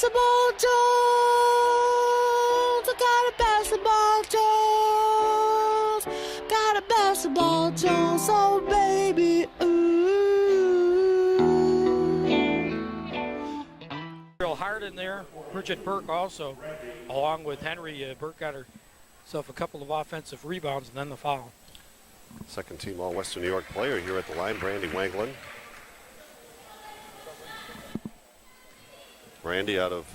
basketball Jones. I got a basketball Jones. Got a basketball Jones. Oh, baby, Real hard in there. Bridget Burke also, along with Henry. Burke got herself a couple of offensive rebounds and then the foul. Second team All-Western New York player here at the line, Brandy Wanglin. Brandy out of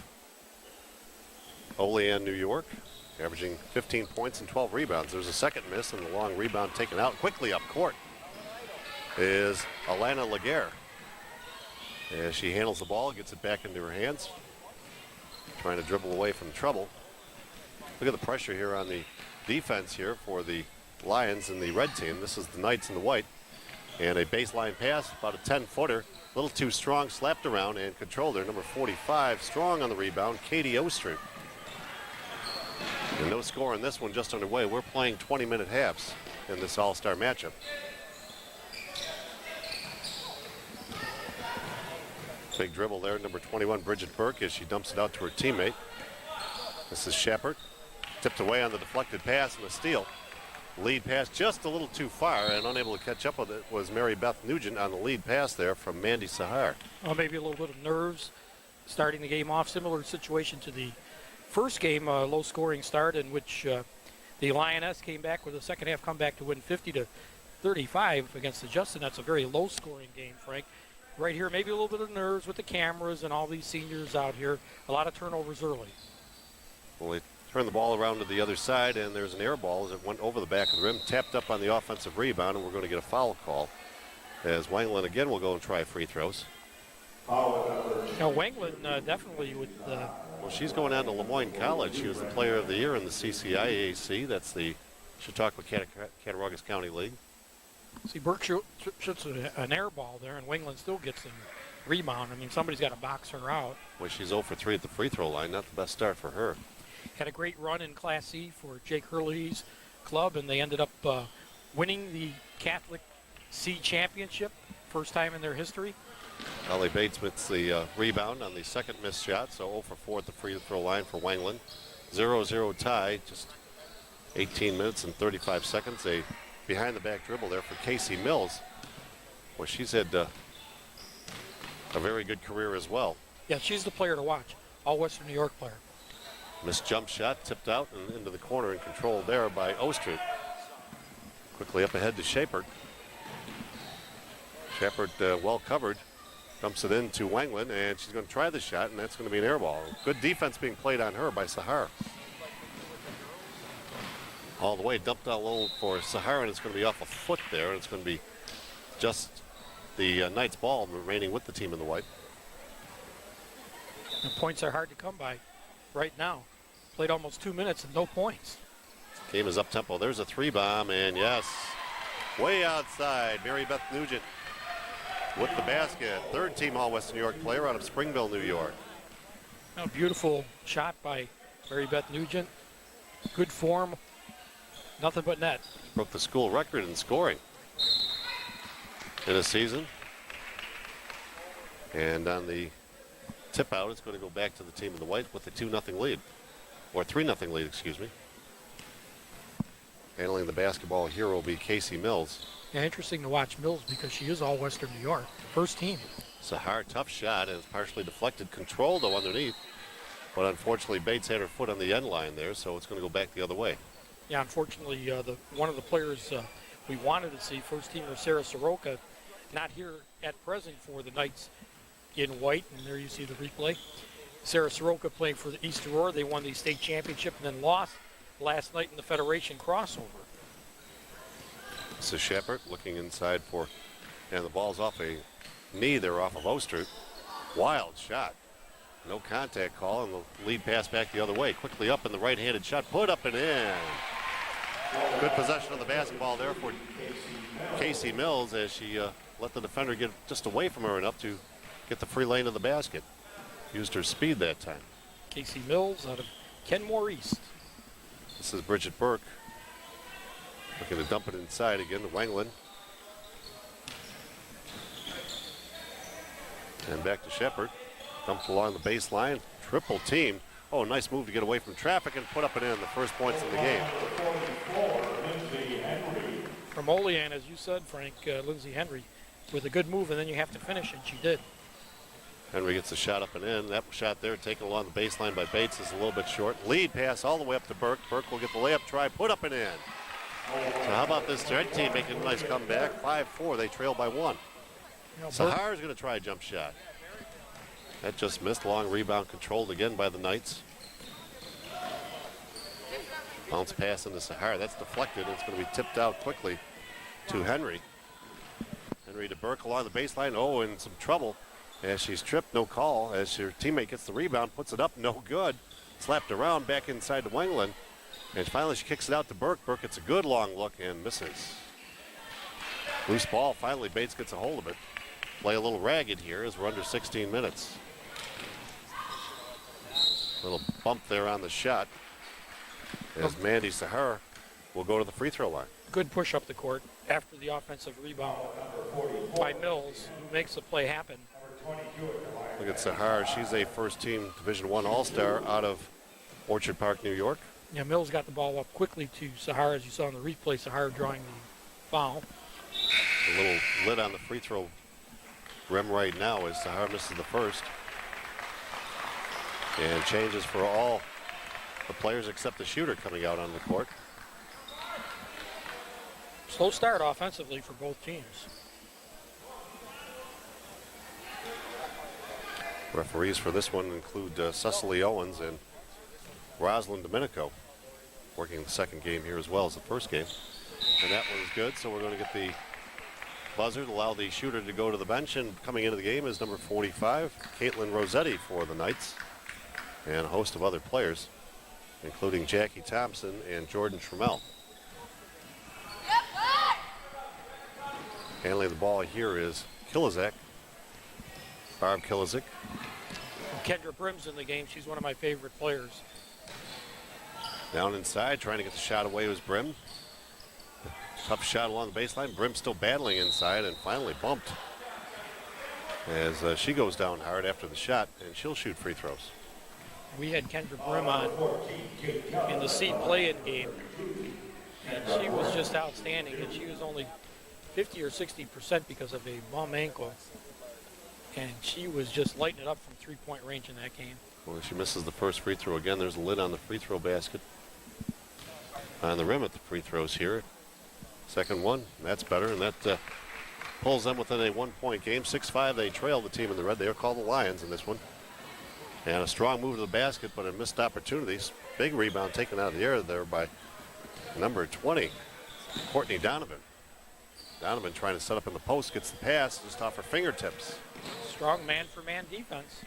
Olean, New York, averaging 15 points and 12 rebounds. There's a second miss and the long rebound taken out. Quickly up court is Alana Laguerre. As she handles the ball, gets it back into her hands, trying to dribble away from trouble. Look at the pressure here on the defense here for the Lions and the red team. This is the Knights in the white. And a baseline pass, about a 10-footer. A little too strong, slapped around and controlled her. Number 45, strong on the rebound, Katie Ostrin. And no score in this one, just underway. We're playing 20-minute halves in this all-star matchup. Big dribble there, number 21, Bridget Burke, as she dumps it out to her teammate. This is Shepard. Tipped away on the deflected pass and a steal. Lead pass just a little too far, and unable to catch up with it was Mary Beth Nugent on the lead pass there from Mandy Sahar. Well, maybe a little bit of nerves starting the game off. Similar situation to the first game, low scoring start in which the Lioness came back with a second half comeback to win 50-35 against the Justin. That's a very low scoring game, Frank. Right here, maybe a little bit of nerves with the cameras and all these seniors out here. A lot of turnovers early. Well, they turn the ball around to the other side, and there's an air ball as it went over the back of the rim, tapped up on the offensive rebound, and we're going to get a foul call as Wanglin again will go and try free throws. Now, Wanglin definitely with Well, she's going on to Lemoyne College. She was the player of the year in the CCIAC. That's the Chautauqua Cattaraugus County League. see Burke shoots an air ball there, and Wanglin still gets the rebound. I mean, somebody's got to box her out. Well, she's 0 for 3 at the free throw line. Not the best start for her. Had a great run in Class C for Jake Hurley's club, and they ended up winning the Catholic C championship, first time in their history. Holly Bates gets the rebound on the second missed shot, so 0 for 4 at the free throw line for Wanglin. 0-0 tie, just 18 minutes and 35 seconds. A behind-the-back dribble there for Casey Mills. Well, she's had a very good career as well. Yeah, she's the player to watch, all-Western New York player. Missed jump shot, tipped out and into the corner and controlled there by Ostrid. Quickly up ahead to Shepard. Shepard well covered. Dumps it into Wanglin, and she's going to try the shot, and that's going to be an air ball. Good defense being played on her by Sahar. All the way dumped out low for Sahar, and it's going to be off a foot there, and it's going to be just the Knights ball remaining with the team in the white. The points are hard to come by right now. Played almost 2 minutes and no points. Game is up tempo. There's a three bomb, and yes, way outside. Mary Beth Nugent with the basket. Third team All-Western New York player out of Springville, New York. A beautiful shot by Mary Beth Nugent. Good form. Nothing but net. Broke the school record in scoring in a season. And on the tip out, it's going to go back to the team in the white with a 2-0 lead. Or 3-0 lead, excuse me. Handling the basketball here will be Casey Mills. Yeah, interesting to watch Mills because she is all Western New York. First team. Sahar, tough shot, and it's partially deflected. Control, though, underneath. But unfortunately, Bates had her foot on the end line there, so it's going to go back the other way. Yeah, unfortunately, one of the players we wanted to see, first teamer Sarah Soroka, not here at present for the Knights in white, and there you see the replay. Sarah Soroka playing for the East Aurora. They won the state championship and then lost last night in the Federation crossover. This is Shepard looking inside for, and the ball's off a knee there off of Oster. Wild shot. No contact call, and the lead pass back the other way. Quickly up in the right-handed shot, put up and in. Good possession of the basketball there for Casey Mills as she let the defender get just away from her enough to get the free lane of the basket. Used her speed that time. Casey Mills out of Kenmore East. This is Bridget Burke. Looking to dump it inside again to Wanglin. And back to Shepard. Dumped along the baseline. triple teamed. Oh, nice move to get away from traffic and put up and in the first points in the game. From Olean, as you said, Frank, Lindsay Henry, with a good move, and then you have to finish, and she did. Henry gets the shot up and in. That shot there taken along the baseline by Bates is a little bit short. Lead pass all the way up to Burke. Burke will get the layup try, put up and in. So how about this red team making a nice comeback? 5-4, they trail by 1. Sahar's going to try a jump shot. That just missed. Long rebound controlled again by the Knights. Bounce pass into Sahar. That's deflected. It's going to be tipped out quickly to Henry. Henry to Burke along the baseline. Oh, in some trouble as she's tripped. No call as her teammate gets the rebound, puts it up. No good. Slapped around back inside to Wengland. And finally she kicks it out to Burke. Burke gets a good long look and misses. Loose ball. Finally Bates gets a hold of it. Play a little ragged here as we're under 16 minutes. Little bump there on the shot as Mandy Sahar will go to the free throw line. Good push up the court after the offensive rebound by Mills, who makes the play happen. Look at Sahar. She's a first-team Division I All-Star out of Orchard Park, New York. Yeah, Mills got the ball up quickly to Sahar, as you saw in the replay. Sahar drawing the foul. A little lid on the free throw rim right now as Sahar misses the first. And changes for all the players except the shooter coming out on the court. Slow start offensively for both teams. Referees for this one include Cecily Owens and Rosalind Domenico, working the second game here as well as the first game. And that one is good, so we're going to get the buzzer to allow the shooter to go to the bench. And coming into the game is number 45, Caitlin Rossetti for the Knights, and a host of other players, including Jackie Thompson and Jordan Trammell. Handling the ball here is Kilizak, Barb Kilizak. Kendra Brim's in the game. She's one of my favorite players. Down inside, trying to get the shot away was Brim. Tough shot along the baseline. Brim still battling inside and finally bumped as she goes down hard after the shot, and she'll shoot free throws. We had Kendra Brim on in the seed play-in game, and she was just outstanding, and she was only 50 or 60% because of a bum ankle, and she was just lighting it up from three-point range in that game. Well, she misses the first free throw again. There's a lid on the free throw basket on the rim at the free throws here. Second one, that's better, and that pulls them within a 1-point game. 6-5, they trail the team in the red. They are called the Lions in this one. And a strong move to the basket, but a missed opportunities. Big rebound taken out of the air there by number 20, Courtney Donovan. Donovan trying to set up in the post, gets the pass just off her fingertips. Strong man-for-man defense.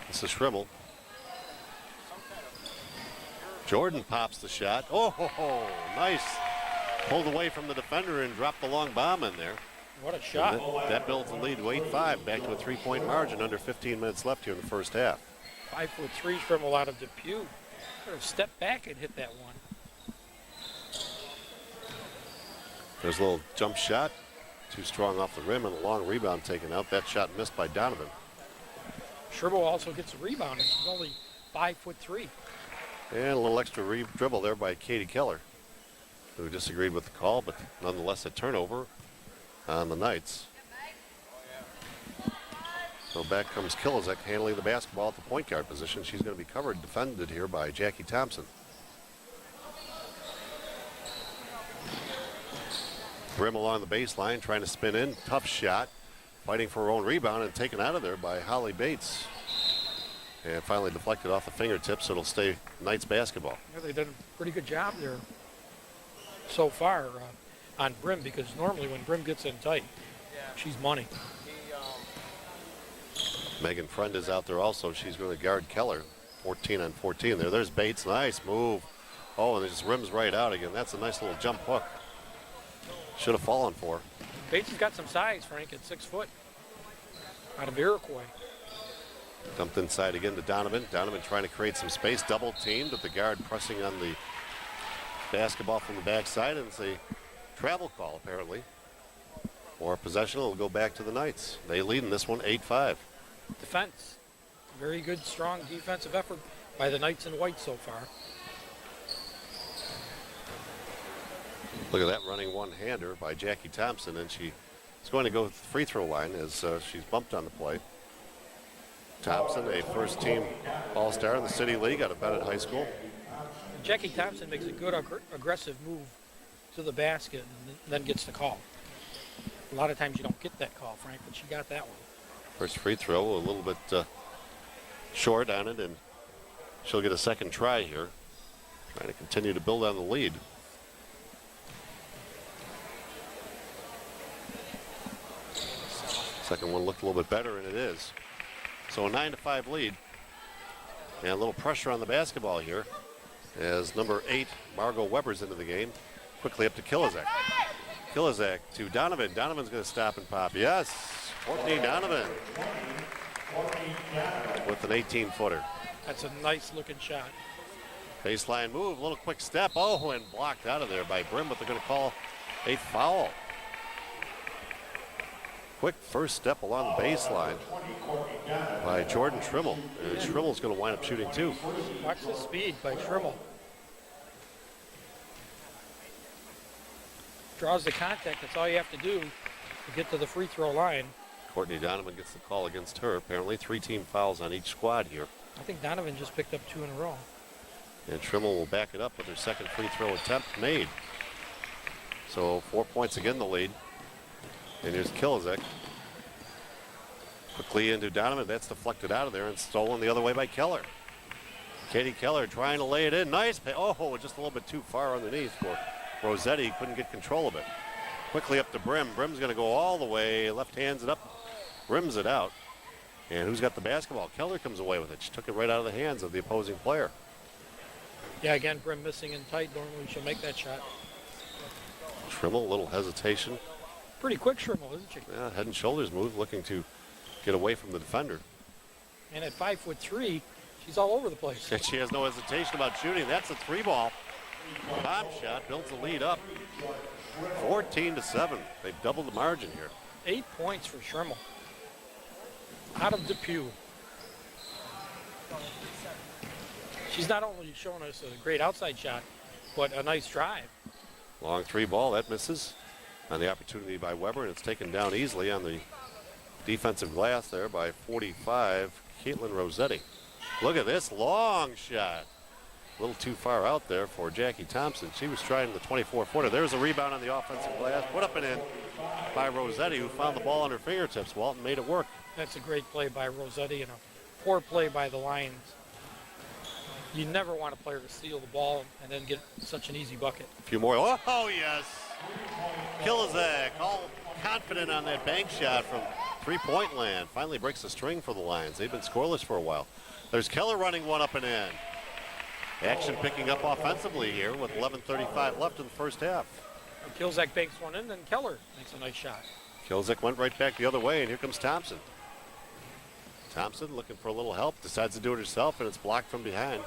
This is Schrimmel. Jordan pops the shot. Oh, nice. Pulled away from the defender and dropped the long bomb in there. What a shot. That builds the lead to 8-5, back to a 3-point margin, under 15 minutes left here in the first half. 5'3" Schrimmel out of Depew. Could have stepped back and hit that one. There's a little jump shot. Too strong off the rim, and a long rebound taken out. That shot missed by Donovan. Schrimmel also gets a rebound, and she's only 5'3". And a little extra dribble there by Katie Keller, who disagreed with the call, but nonetheless a turnover on the Knights. So back comes Kilizek handling the basketball at the point guard position. She's going to be covered, defended here by Jackie Thompson. Brim along the baseline, trying to spin in. Tough shot, fighting for her own rebound and taken out of there by Holly Bates. And finally deflected off the fingertips, so it'll stay Knights basketball. Yeah, they've done a pretty good job there so far on Brim, because normally when Brim gets in tight, she's money. Megan Friend is out there also. She's going to guard Keller. 14 on 14 there. There's Bates. Nice move. Oh, and it just rims right out again. That's a nice little jump hook. Should have fallen for her. Bates has got some size, Frank, at 6 foot. Out of Iroquois. Dumped inside again to Donovan. Donovan trying to create some space. Double teamed with the guard pressing on the basketball from the backside. And it's a travel call, apparently. Or possession will go back to the Knights. They lead in this one 8-5. Defense. Very good, strong defensive effort by the Knights in white so far. Look at that running one-hander by Jackie Thompson, and she is going to go to the free throw line as she's bumped on the play. Thompson, a first-team All-Star in the City League out of Bennett High School. Jackie Thompson makes a good aggressive move to the basket and then gets the call. A lot of times you don't get that call, Frank, but she got that one. First free throw, a little bit short on it, and she'll get a second try here. Trying to continue to build on the lead. Second one looked a little bit better, and it is. So a 9-5 lead. And a little pressure on the basketball here as number 8, Margot Weber's into the game. Quickly up to Kilizak. Kilizak to Donovan. Donovan's going to stop and pop. Yes, Courtney Donovan with an 18-footer. That's a nice looking shot. Baseline move, a little quick step. Oh, and blocked out of there by Brim, but they're going to call a foul. Quick first step along the baseline by Jordan Schrimmel. And Schrimmel's going to wind up shooting too. Watch the speed by Schrimmel. Draws the contact. That's all you have to do to get to the free throw line. Courtney Donovan gets the call against her. Apparently 3 team fouls on each squad here. I think Donovan just picked up 2 in a row. And Schrimmel will back it up with her second free throw attempt made. So 4 points again the lead. And here's Kilizek. Quickly into Donovan. That's deflected out of there and stolen the other way by Keller. Katie Keller trying to lay it in. Nice. Oh, just a little bit too far underneath for Rossetti. Couldn't get control of it. Quickly up to Brim. Brim's going to go all the way. Left hands it up. Rims it out. And who's got the basketball? Keller comes away with it. She took it right out of the hands of the opposing player. Yeah, again, Brim missing in tight. Normally she'll make that shot. Schrimmel, a little hesitation. Pretty quick Schrimmel, isn't she? Yeah, head and shoulders move, looking to get away from the defender. And at 5'3", she's all over the place. And she has no hesitation about shooting. That's a 3-ball. Bomb shot builds the lead up. 14-7. They've doubled the margin here. 8 points for Schrimmel. Out of Depew. She's not only showing us a great outside shot, but a nice drive. Long 3-ball, that misses on the opportunity by Weber, and it's taken down easily on the defensive glass there by 45, Caitlin Rossetti. Look at this long shot. A little too far out there for Jackie Thompson. She was trying the 24-footer. There's a rebound on the offensive glass. Put up and in by Rossetti, who found the ball on her fingertips, Walton, made it work. That's a great play by Rossetti and a poor play by the Lions. You never want a player to steal the ball and then get such an easy bucket. A few more. Oh, yes. Kilizak, all confident on that bank shot from three-point land. Finally breaks the string for the Lions. They've been scoreless for a while. There's Keller running one up and in. Action picking up offensively here with 11:35 left in the first half. Kilzak banks one in, then Keller makes a nice shot. Kilzak went right back the other way, and here comes Thompson. Thompson looking for a little help, decides to do it herself, and it's blocked from behind.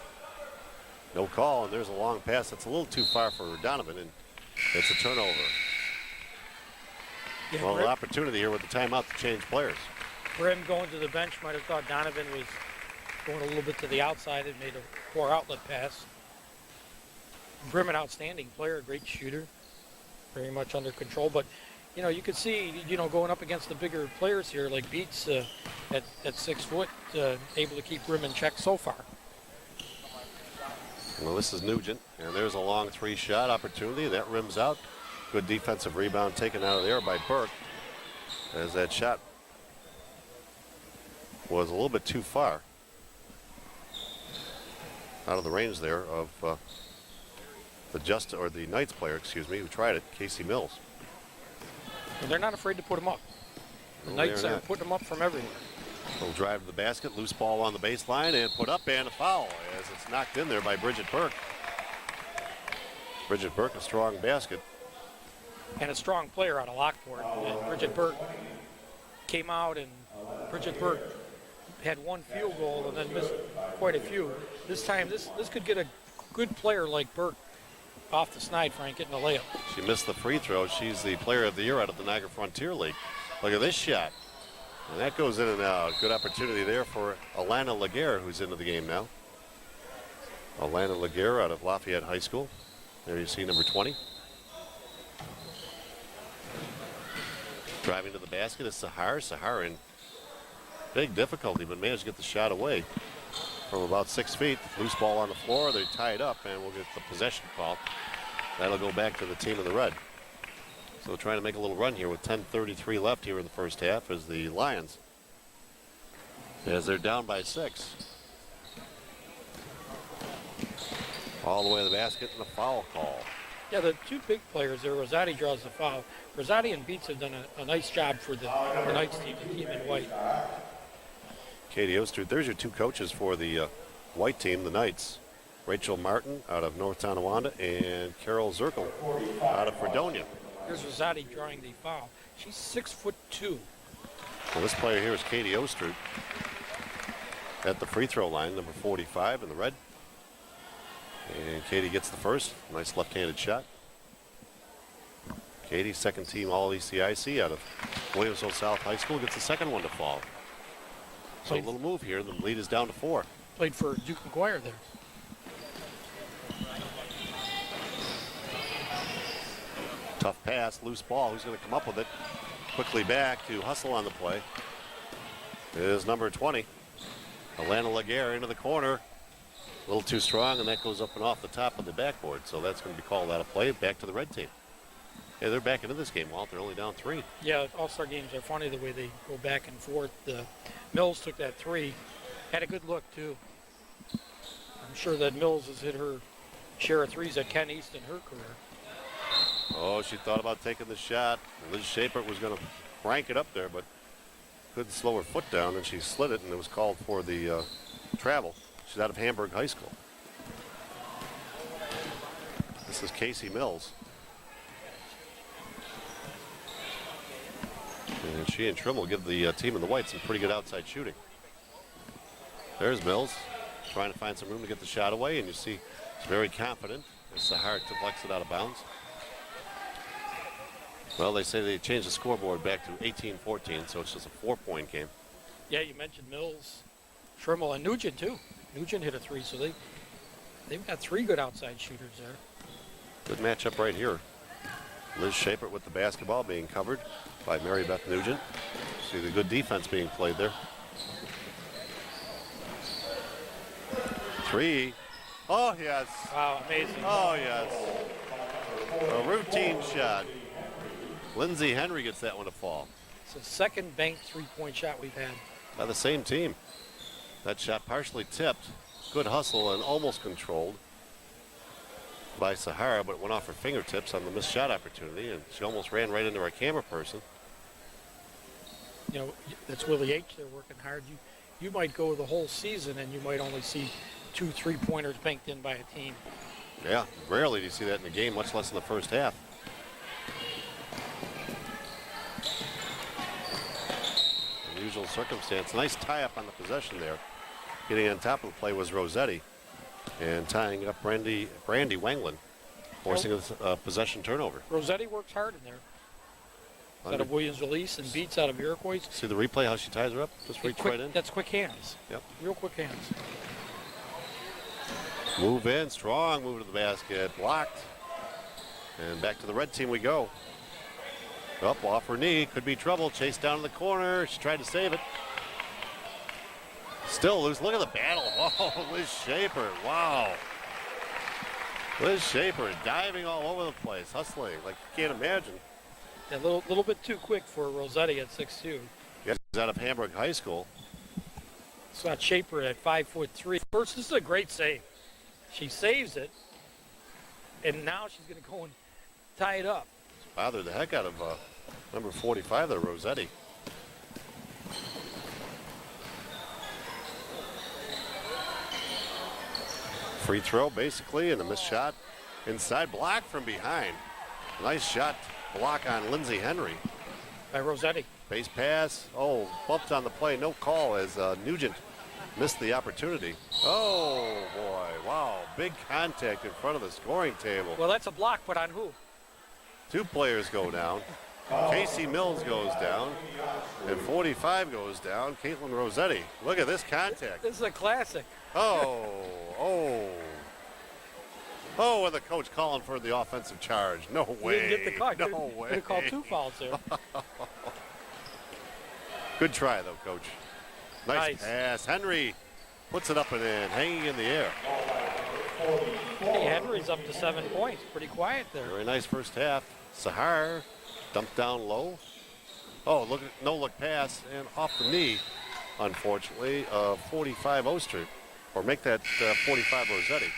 No call, and there's a long pass that's a little too far for Donovan, and it's a turnover. Yeah, well, an opportunity here with the timeout to change players. Brim going to the bench might have thought Donovan was going a little bit to the outside and made a poor outlet pass. Brim, an outstanding player, a great shooter, very much under control. But, you know, you could see, you know, going up against the bigger players here, like Beats at 6 foot, able to keep Brim in check so far. Well, this is Nugent, and there's a long 3-shot opportunity. That rims out. Good defensive rebound taken out of there by Burke, as that shot was a little bit too far out of the range there of the Knights player, excuse me, who tried it, Casey Mills. And they're not afraid to put him up. The Knights are putting them up from everywhere. Little drive to the basket, loose ball on the baseline, and put up, and a foul as it's knocked in there by Bridget Burke. Bridget Burke, a strong basket. And a strong player out of Lockport. And Bridget Burke came out, and Bridget Burke had one field goal and then missed quite a few. This time, this could get a good player like Burke off the snide, Frank, getting a layup. She missed the free throw. She's the player of the year out of the Niagara Frontier League. Look at this shot. And that goes in and out. Good opportunity there for Alana Laguerre, who's into the game now. Alana Laguerre out of Lafayette High School. There you see number 20. Driving to the basket is Sahar. Sahar in big difficulty, but managed to get the shot away from about 6 feet. Loose ball on the floor. They tie it up, and we'll get the possession call. That'll go back to the team in the red. So trying to make a little run here with 10:33 left here in the first half as the Lions, as they're down by 6. All the way to the basket and a foul call. Yeah, the two big players there, Rosati draws the foul. Rosati and Beats have done a nice job for the Knights team, the team in white. Katie Ostrud, there's your two coaches for the white team, the Knights. Rachel Martin out of North Tonawanda and Carol Zirkel out of Fredonia. Here's Rosati drawing the foul. She's 6'2". Well, this player here is Katie Ostrud at the free throw line, number 45 in the red. And Katie gets the first. Nice left-handed shot. Katie, second team All-ECIC out of Williamsville South High School, gets the second one to fall. So a little move here. The lead is down to 4. Played for Duke McGuire there. Tough pass, loose ball. Who's going to come up with it? Quickly back to hustle on the play is number 20. Alana Laguerre into the corner. A little too strong, and that goes up and off the top of the backboard. So that's going to be called out of play. Back to the red team. Yeah, they're back into this game, Walt. They're only down 3. Yeah, All-Star games are funny the way they go back and forth. Mills took that 3. Had a good look, too. I'm sure that Mills has hit her share of 3s at Ken East in her career. Oh, she thought about taking the shot. Liz Shapert was going to crank it up there, but couldn't slow her foot down, and she slid it, and it was called for the travel. She's out of Hamburg High School. This is Casey Mills. And she and Trimble give the team in the white some pretty good outside shooting. There's Mills trying to find some room to get the shot away, and you see she's very confident as Sahar deflects it out of bounds. Well, they say they changed the scoreboard back to 18-14, so it's just a 4-point game. Yeah, you mentioned Mills, Trimble, and Nugent, too. Nugent hit a 3, so they've got 3 good outside shooters there. Good matchup right here. Liz Shapert with the basketball being covered by Mary Beth Nugent. See the good defense being played there. 3. Oh, yes. Wow, amazing. Oh, yes. A routine shot. Lindsay Henry gets that one to fall. It's the second banked 3-point shot we've had. By the same team. That shot partially tipped. Good hustle and almost controlled by Sahara, but it went off her fingertips on the missed shot opportunity, and she almost ran right into our camera person. You know, that's Willie H. They're working hard. You might go the whole season and you might only see 2 3-pointers banked in by a team. Yeah, rarely do you see that in a game, much less in the first half. Unusual circumstance. Nice tie-up on the possession there. Getting on top of the play was Rossetti, and tying up Brandy Wanglin, forcing a possession turnover. Rossetti works hard in there. Out of Williamsville East and Beats out of Iroquois. See the replay, how she ties her up? Just reach right in. That's quick hands. Yep. Real quick hands. Move in, strong move to the basket, blocked. And back to the red team we go. Up off her knee, could be trouble. Chased down in the corner. She tried to save it. Still loose. Look at the battle. Oh, Liz Shapert. Wow. Liz Shapert diving all over the place, hustling like you can't imagine. A little bit too quick for Rossetti at 6'2". Yeah, she's out of Hamburg High School. It's not Shapert at 5'3". First, this is a great save. She saves it, and now she's going to go and tie it up. Bothered the heck out of number 45 there, Rossetti. Free throw, basically, and a missed shot inside, block from behind. Nice shot block on Lindsay Henry. By Rossetti. Base pass. Oh, bumped on the play. No call as Nugent missed the opportunity. Oh, boy. Wow. Big contact in front of the scoring table. Well, that's a block, but on who? 2 players go down. Casey Mills goes down, and 45 goes down. Caitlin Rossetti. Look at this contact. This is a classic. Oh, and the coach calling for the offensive charge. No way. He didn't get the call. No way. He called 2 fouls there. Good try, though, coach. Nice pass. Henry puts it up and in, hanging in the air. Hey, Henry's up to 7 points. Pretty quiet there. Very nice first half. Sahar dumped down low. Oh, look at no-look pass and off the knee, unfortunately, 45 Oster. Or make that 45 Rossetti.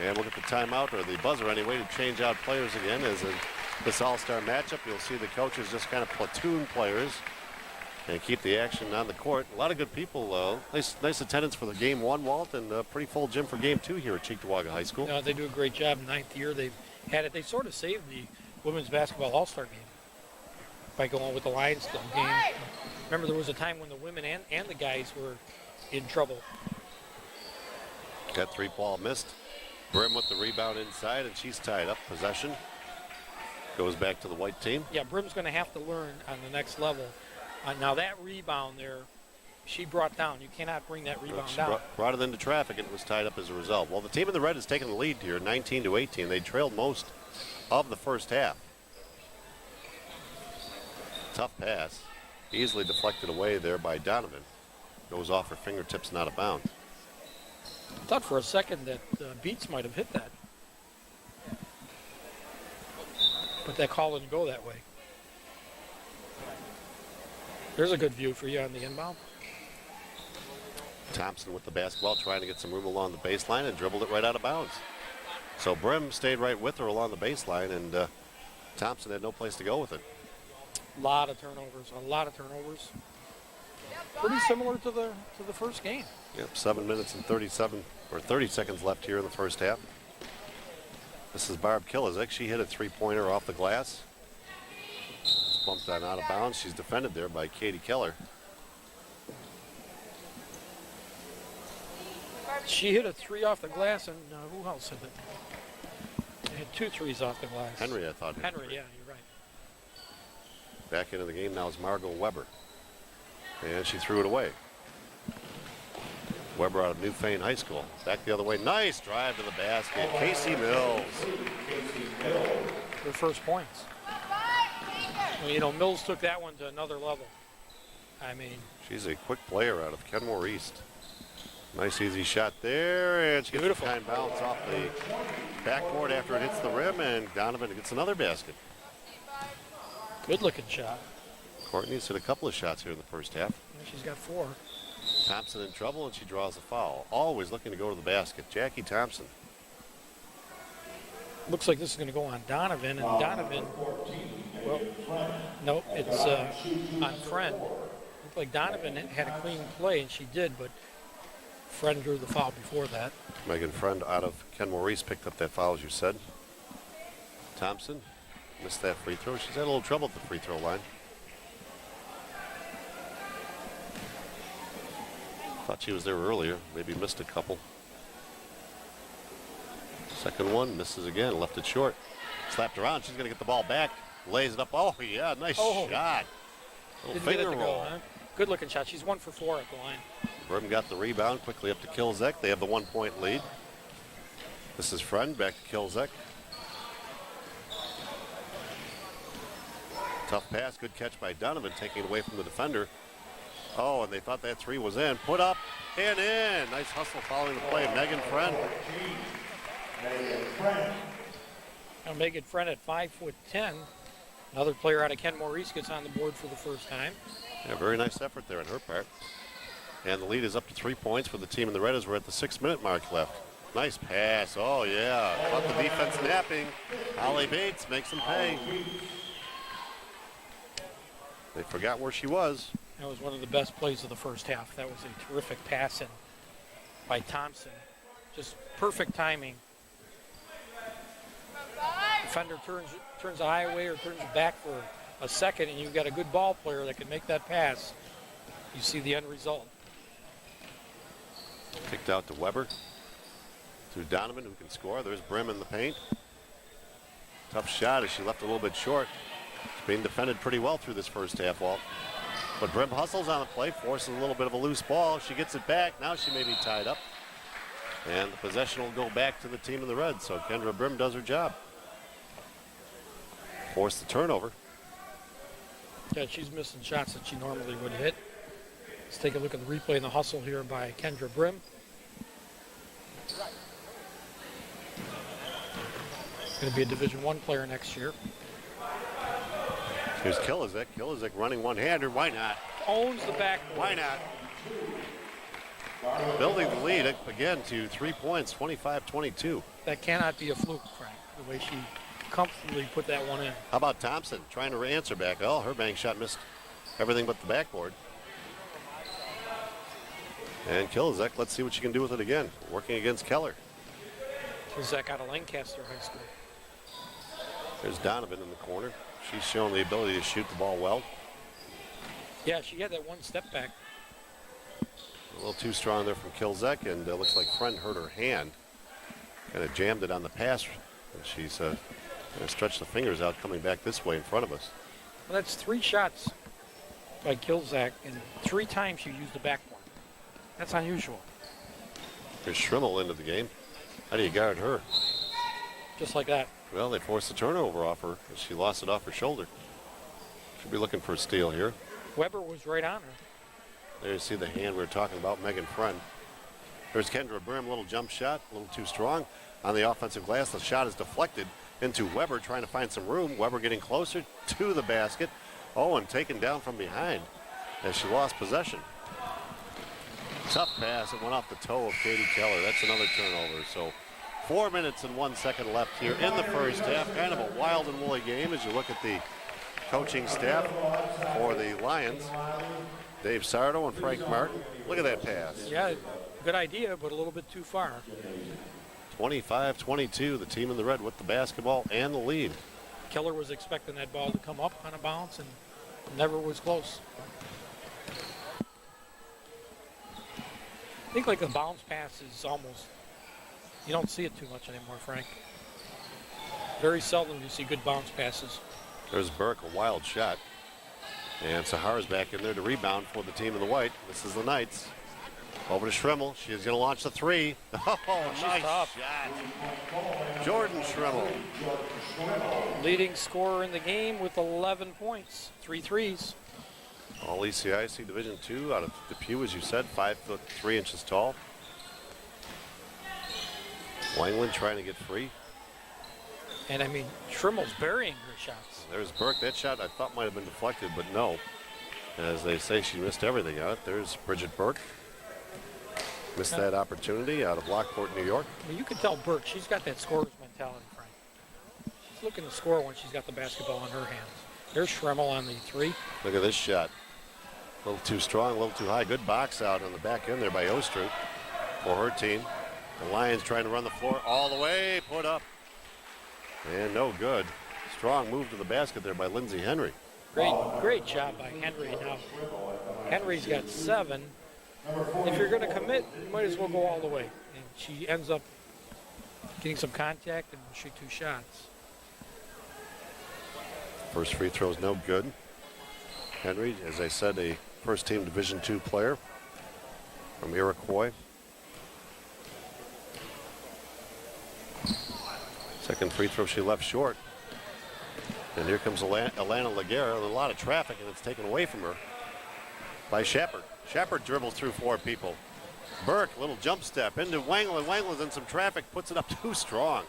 And we'll get the timeout, or the buzzer anyway, to change out players again. As in this all-star matchup, you'll see the coaches just kind of platoon players and keep the action on the court. A lot of good people. Nice attendance for the game 1, Walt, and a pretty full gym for game 2 here at Cheektowaga High School. They do a great job. 9th year they've had it. They sort of saved the women's basketball all-star game by going with the Lions Club game. Remember, there was a time when the women and the guys were in trouble. That 3-ball missed. Brim with the rebound inside, and she's tied up. Possession goes back to the white team. Yeah, Brim's going to have to learn on the next level. Now that rebound there, she brought down. You cannot bring that rebound down. Brought it into traffic, and it was tied up as a result. Well, the team in the red has taken the lead here, 19-18. They trailed most of the first half. Tough pass. Easily deflected away there by Donovan. Goes off her fingertips and out of bounds. I thought for a second that Beats might have hit that. But that call didn't go that way. There's a good view for you on the inbound. Thompson with the basketball, trying to get some room along the baseline, and dribbled it right out of bounds. So Brim stayed right with her along the baseline, and Thompson had no place to go with it. A lot of turnovers. Pretty similar to the first game. Yep, 7 minutes and 30 seconds left here in the first half. This is Barb Kilizek. She hit a 3-pointer off the glass. It's bumped on out of bounds. She's defended there by Katie Keller. She hit a 3 off the glass, and who else hit it? They had 2 threes off the glass. Henry, I thought. Henry, yeah, you're right. Back into the game now is Margot Weber. And she threw it away. Weber out of Newfane High School. Back the other way. Nice drive to the basket. Casey Mills. Her first points. Well, Mills took that one to another level. I mean, she's a quick player out of Kenmore East. Nice easy shot there, and she gets a kind bounce off the backboard after it hits the rim, and Donovan gets another basket. Good looking shot. Courtney's hit a couple of shots here in the first half. Yeah, she's got 4. Thompson in trouble, and she draws a foul. Always looking to go to the basket. Jackie Thompson. Looks like this is going to go on Donovan, and Donovan, well, nope, it's on Friend. Looked like Donovan had a clean play, and she did, but Friend drew the foul before that. Megan Friend out of Kenmore East picked up that foul, as you said. Thompson missed that free throw. She's had a little trouble at the free throw line. Thought she was there earlier. Maybe missed a couple. Second one, misses again, left it short. Slapped around, she's going to get the ball back. Lays it up. Oh, yeah, nice shot. Little finger roll. Huh? Good looking shot. She's 1 for 4 at the line. Brim got the rebound quickly up to Kilzek. They have the 1-point lead. This is Friend back to Kilzek. Tough pass, good catch by Donovan, taking it away from the defender. Oh, and they thought that 3 was in. Put up and in. Nice hustle following the play. Megan Friend. Now Megan Friend at 5'10". Another player out of Kenmore East gets on the board for the first time. Yeah, very nice effort there on her part. And the lead is up to 3 points for the team in the red as we're at the 6-minute mark left. Nice pass. Oh, yeah. Caught the defense napping. Holly Bates makes them pay. They forgot where she was. That was one of the best plays of the first half. That was a terrific passing by Thompson. Just perfect timing. Defender turns the highway or turns it back for a second, and you've got a good ball player that can make that pass. You see the end result. Kicked out to Weber. To Donovan, who can score. There's Brim in the paint. Tough shot as she left a little bit short. It's being defended pretty well through this first half, Walt. But Brim hustles on the play, forces a little bit of a loose ball. She gets it back. Now she may be tied up. And the possession will go back to the team in the red. So Kendra Brim does her job. Force the turnover. Yeah, she's missing shots that she normally would hit. Let's take a look at the replay and the hustle here by Kendra Brim. Going to be a Division I player next year. Here's Kilizek. Kilizek running one-hander. Why not? Owns the backboard. Why not? Building the lead again to 3 points, 25-22. That cannot be a fluke, Frank, the way she comfortably put that one in. How about Thompson trying to answer back? Oh, her bank shot missed everything but the backboard. And Kilizek, let's see what she can do with it again. Working against Keller. Kilizek out of Lancaster High School. There's Donovan in the corner. She's shown the ability to shoot the ball well. Yeah, she had that one step back. A little too strong there from Kilzek, and looks like Friend hurt her hand. Kind of jammed it on the pass. And she's going to stretch the fingers out coming back this way in front of us. Well, that's 3 shots by Kilzek, and 3 times she used the backboard. That's unusual. Here's Schrimmel into the game. How do you guard her? Just like that. Well, they forced the turnover off her. She lost it off her shoulder. Should be looking for a steal here. Weber was right on her. There you see the hand we were talking about, Megan Friend. There's Kendra Brim, little jump shot, a little too strong. On the offensive glass, the shot is deflected into Weber, trying to find some room. Weber getting closer to the basket. Oh, and taken down from behind as she lost possession. Tough pass. It went off the toe of Katie Keller. That's another turnover. So 4 minutes and 1 second left here in the first half. Kind of a wild and woolly game as you look at the coaching staff for the Lions. Dave Sardo and Frank Martin. Look at that pass. Yeah, good idea, but a little bit too far. 25-22, the team in the red with the basketball and the lead. Keller was expecting that ball to come up on a bounce and never was close. I think like the bounce pass is almost, you don't see it too much anymore, Frank. Very seldom you see good bounce passes. There's Burke, a wild shot. And Sahara's back in there to rebound for the team in the white. This is the Knights. Over to Schrimmel. She's going to launch the 3. Oh, nice tough. shot. Jordan Schrimmel. Leading scorer in the game with 11 points, 3 threes. All ECIC Division II out of Depew, as you said, 5'3" tall. Langland trying to get free. And I mean, Schrimmel's burying her shots. There's Burke. That shot I thought might have been deflected, but no. As they say, she missed everything out. There's Bridget Burke. Missed that opportunity out of Lockport, New York. I mean, you can tell Burke, she's got that scorer's mentality, Frank. She's looking to score when she's got the basketball in her hands. There's Schrimmel on the 3. Look at this shot. A little too strong, a little too high. Good box out on the back end there by Ostrup for her team. The Lions trying to run the floor all the way, put up. And no good. Strong move to the basket there by Lindsay Henry. Great job by Henry. Now, Henry's got 7. If you're going to commit, you might as well go all the way. And she ends up getting some contact and will shoot 2 shots. First free throw is no good. Henry, as I said, a first-team Division II player from Iroquois. Second free throw she left short. And here comes Alana Laguerre. A lot of traffic, and it's taken away from her by Shepard. Shepard dribbles through 4 people. Burke, little jump step into Wangland. Wangland's in some traffic, puts it up too strong.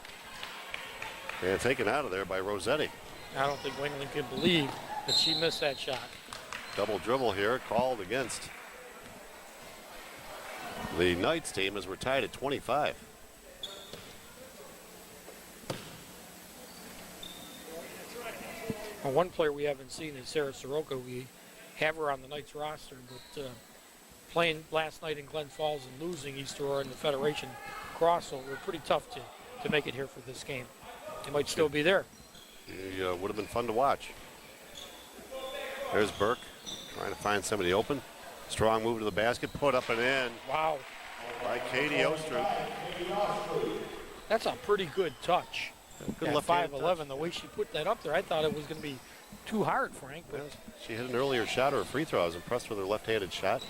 And taken out of there by Rossetti. I don't think Wangland can believe that she missed that shot. Double dribble here, called against the Knights team as we're tied at 25. Well, one player we haven't seen is Sarah Soroka. We have her on the Knights roster, but playing last night in Glen Falls and losing East Aurora in the Federation crossover, pretty tough to make it here for this game. They might still be there. It would have been fun to watch. There's Burke trying to find somebody open. Strong move to the basket, put up and in. Wow. By Katie Ostrup. That's a pretty good touch. Good At left hand 5'11", the way she put that up there, I thought it was going to be too hard, Frank. But She hit an earlier shot or a free throw. I was impressed with her left-handed shot.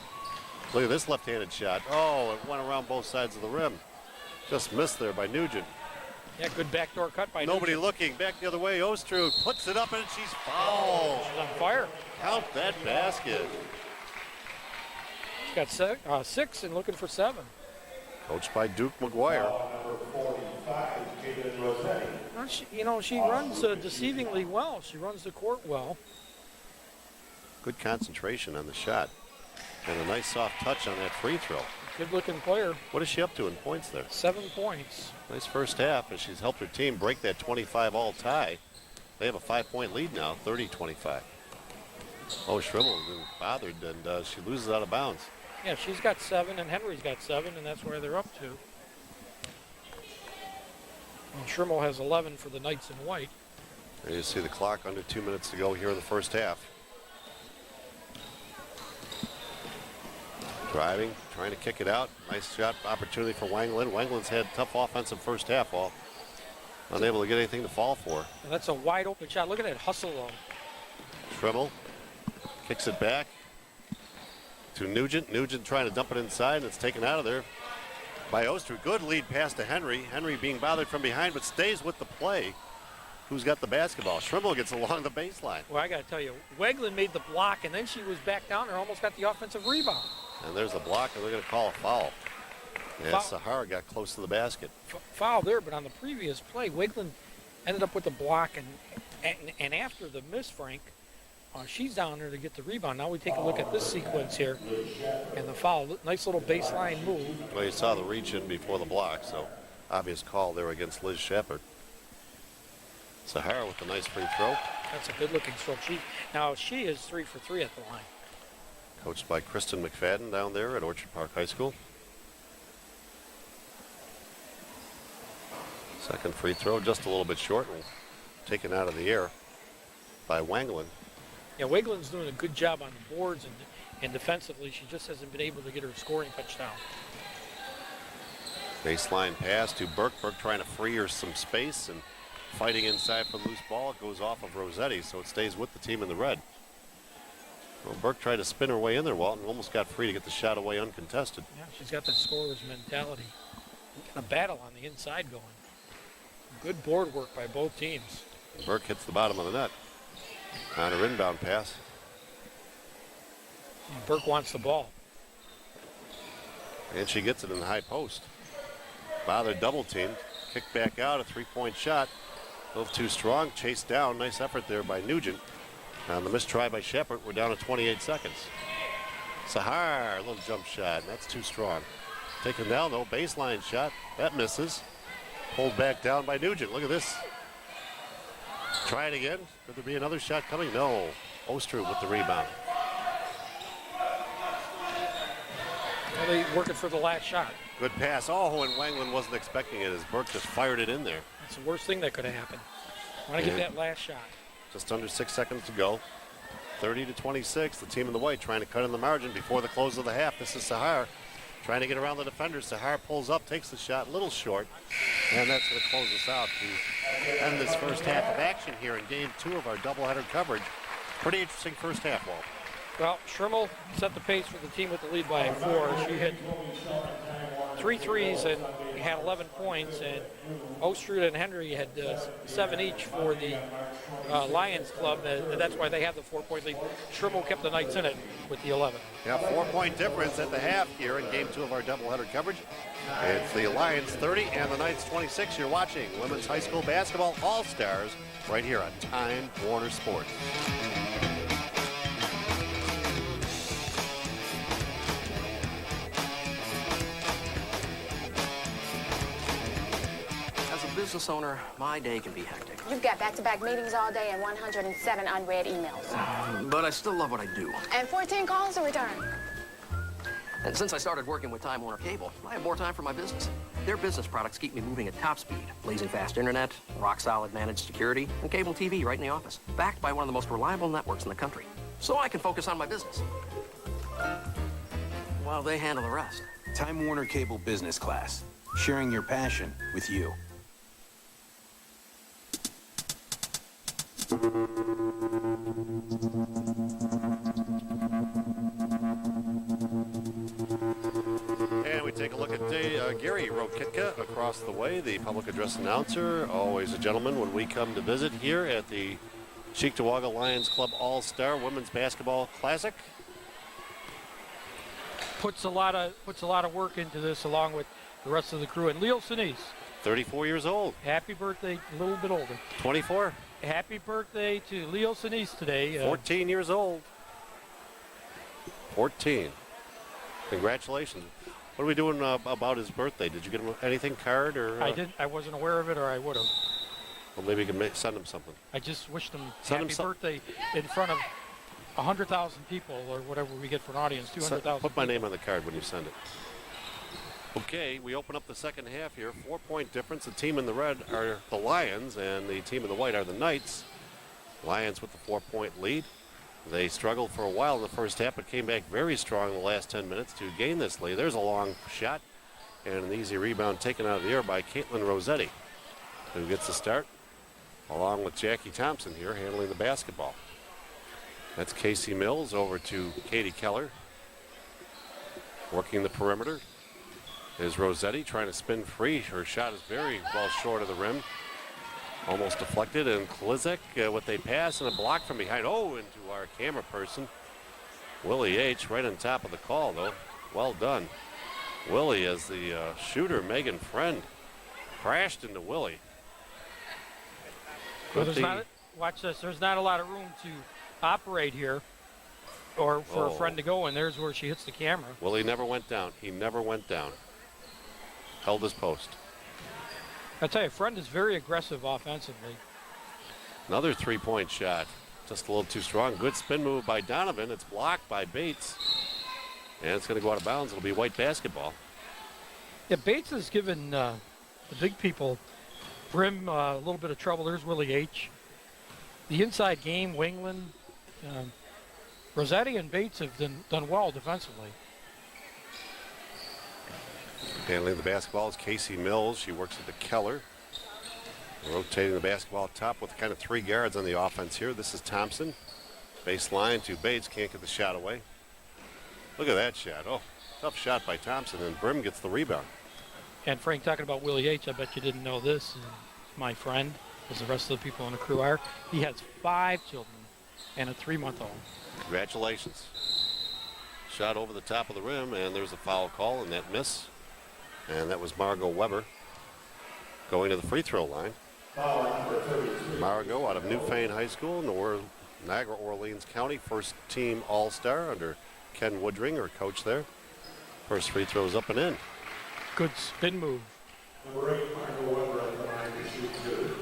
Look at this left-handed shot. Oh, it went around both sides of the rim. Just missed there by Nugent. yeah, good backdoor cut by Nobody Nugent. Looking. Back the other way. Ostrud puts it up and she's fouled. She's on fire. Count that basket. She's got 6 and looking for 7. Coached by Duke McGuire. Well, she runs deceivingly well. She runs the court well. Good concentration on the shot. And a nice soft touch on that free throw. Good-looking player. What is she up to in points there? 7 points. Nice first half, and she's helped her team break that 25-all tie. They have a 5-point lead now, 30-25. Oh, Schrimmel has been bothered, and she loses out of bounds. Yeah, she's got 7, and Henry's got 7, and that's where they're up to. And Schrimmel has 11 for the Knights in white. There you see the clock, under 2 minutes to go here in the first half. Driving, trying to kick it out. Nice shot opportunity for Wanglin. Wanglin's had tough offensive first half, all unable to get anything to fall for. And that's a wide open shot. Look at that hustle, though. Schrimmel kicks it back to Nugent. Nugent trying to dump it inside, and it's taken out of there by Oster. Good lead pass to Henry. Henry being bothered from behind, but stays with the play. Who's got the basketball? Schrimmel gets along the baseline. Well, I got to tell you, Weglin made the block, and then she was back down there, almost got the offensive rebound. And there's a block, and they're going to call a foul. Yeah, Foul. Sahara got close to the basket. Foul there, but on the previous play, Weglin ended up with the block, and after the miss, Frank, she's down there to get the rebound. Now we take a look at this sequence here, and the foul. Nice little baseline move. Well, you saw the reach in before the block, so obvious call there against Liz Shepard. Sahara with a nice free throw. That's a good-looking stroke. She is 3 for 3 at the line. Coached by Kristen McFadden down there at Orchard Park High School. Second free throw, just a little bit short and taken out of the air by Wanglin. Yeah, Weglin's doing a good job on the boards and defensively. She just hasn't been able to get her scoring touchdown. Baseline pass to Burke. Burke trying to free her some space and fighting inside for the loose ball. It goes off of Rossetti, so it stays with the team in the red. Well, Burke tried to spin her way in there, Walton. Almost got free to get the shot away uncontested. Yeah, she's got that scorer's mentality. A battle on the inside going. Good board work by both teams. Burke hits the bottom of the net on her inbound pass. And Burke wants the ball. And she gets it in the high post. Bothered double teamed. Kicked back out, a three-point shot. A little too strong, chased down. Nice effort there by Nugent. On the missed try by Shepard, we're down to 28 seconds. Sahar, a little jump shot, and that's too strong. Taken down though, baseline shot, that misses. Pulled back down by Nugent, look at this. Try it again, could there be another shot coming? No, Ostrud with the rebound. Well, they working for the last shot. Good pass, oh, and Wanglin wasn't expecting it as Burke just fired it in there. That's the worst thing that could have happened. Want to get that last shot. Just under 6 seconds to go. 30-26, the team in the white trying to cut in the margin before the close of the half. This is Sahar trying to get around the defenders. Sahar pulls up, takes the shot, a little short, and that's going to close us out to end this first half of action here in game 2 of our doubleheader coverage. Pretty interesting first half, Walt. Well, Schrimmel set the pace for the team with the lead by 4. She hit 3 threes and had 11 points, and Ostrud and Henry had 7 each for the Lions Club, and that's why they have the 4-point lead. Schrimmel kept the Knights in it with the 11. Yeah, 4-point difference at the half here in game 2 of our doubleheader coverage. It's the Lions 30 and the Knights 26. You're watching Women's High School Basketball All-Stars right here on Time Warner Sports. Business owner, my day can be hectic. You've got back-to-back meetings all day and 107 unread emails. But I still love what I do. And 14 calls to return. And since I started working with Time Warner Cable, I have more time for my business. Their business products keep me moving at top speed. Blazing fast internet, rock-solid managed security, and cable TV right in the office. Backed by one of the most reliable networks in the country. So I can focus on my business. While they handle the rest. Time Warner Cable Business Class. Sharing your passion with you. And we take a look at Gary Rokitka across the way, the public address announcer. Always a gentleman when we come to visit here at the Cheektowaga Lions Club All-Star Women's Basketball Classic. Puts a lot of work into this along with the rest of the crew. And Leo Sinise, 34 years old. happy birthday, a little bit older. 24. Happy birthday to Leo Sinise today. 14 years old. 14. Congratulations. What are we doing about his birthday? Did you get him anything, card or? I didn't. I wasn't aware of it, or I would have. Well, maybe you can send him something. I just wished him Send him happy some- birthday in front of 100,000 people, or whatever we get for an audience. 200,000. Put my name on the card when you send it. Okay, we open up the second half here. 4-point difference. The team in the red are the Lions, and the team in the white are the Knights. Lions with the 4-point lead. They struggled for a while in the first half, but came back very strong in the last 10 minutes to gain this lead. There's a long shot and an easy rebound taken out of the air by Caitlin Rossetti, who gets the start, along with Jackie Thompson here handling the basketball. That's Casey Mills over to Katie Keller. Working the perimeter is Rossetti trying to spin free. Her shot is very well short of the rim. Almost deflected, and Klizek with a pass and a block from behind. Oh, into our camera person, Willie H. Right on top of the call, though. Well done. Willie, as the shooter, Megan Friend, crashed into Willie. Well, watch this. There's not a lot of room to operate here, or for a friend to go, and there's where she hits the camera. Willie never went down. He never went down. Held his post. I tell you, Friend is very aggressive offensively. Another three-point shot. Just a little too strong. Good spin move by Donovan. It's blocked by Bates. And it's going to go out of bounds. It'll be white basketball. Yeah, Bates has given the big people, Brim, a little bit of trouble. There's Willie H. The inside game, Wingland, Rossetti and Bates have done well defensively. Handling the basketball is Casey Mills. She works at the Keller. Rotating the basketball top with kind of three guards on the offense here. This is Thompson. Baseline to Bates. Can't get the shot away. Look at that shot. Oh, tough shot by Thompson, and Brim gets the rebound. And Frank, talking about Willie H., I bet you didn't know this. My friend, as the rest of the people on the crew are, he has 5 children and a 3-month-old. Congratulations. Shot over the top of the rim, and there's a foul call, and that miss. And that was Margot Weber going to the free throw line. Margot out of Newfane High School in Niagara Orleans County, first team All-Star under Ken Woodring, her coach there. First free throw is up and in. Good spin move.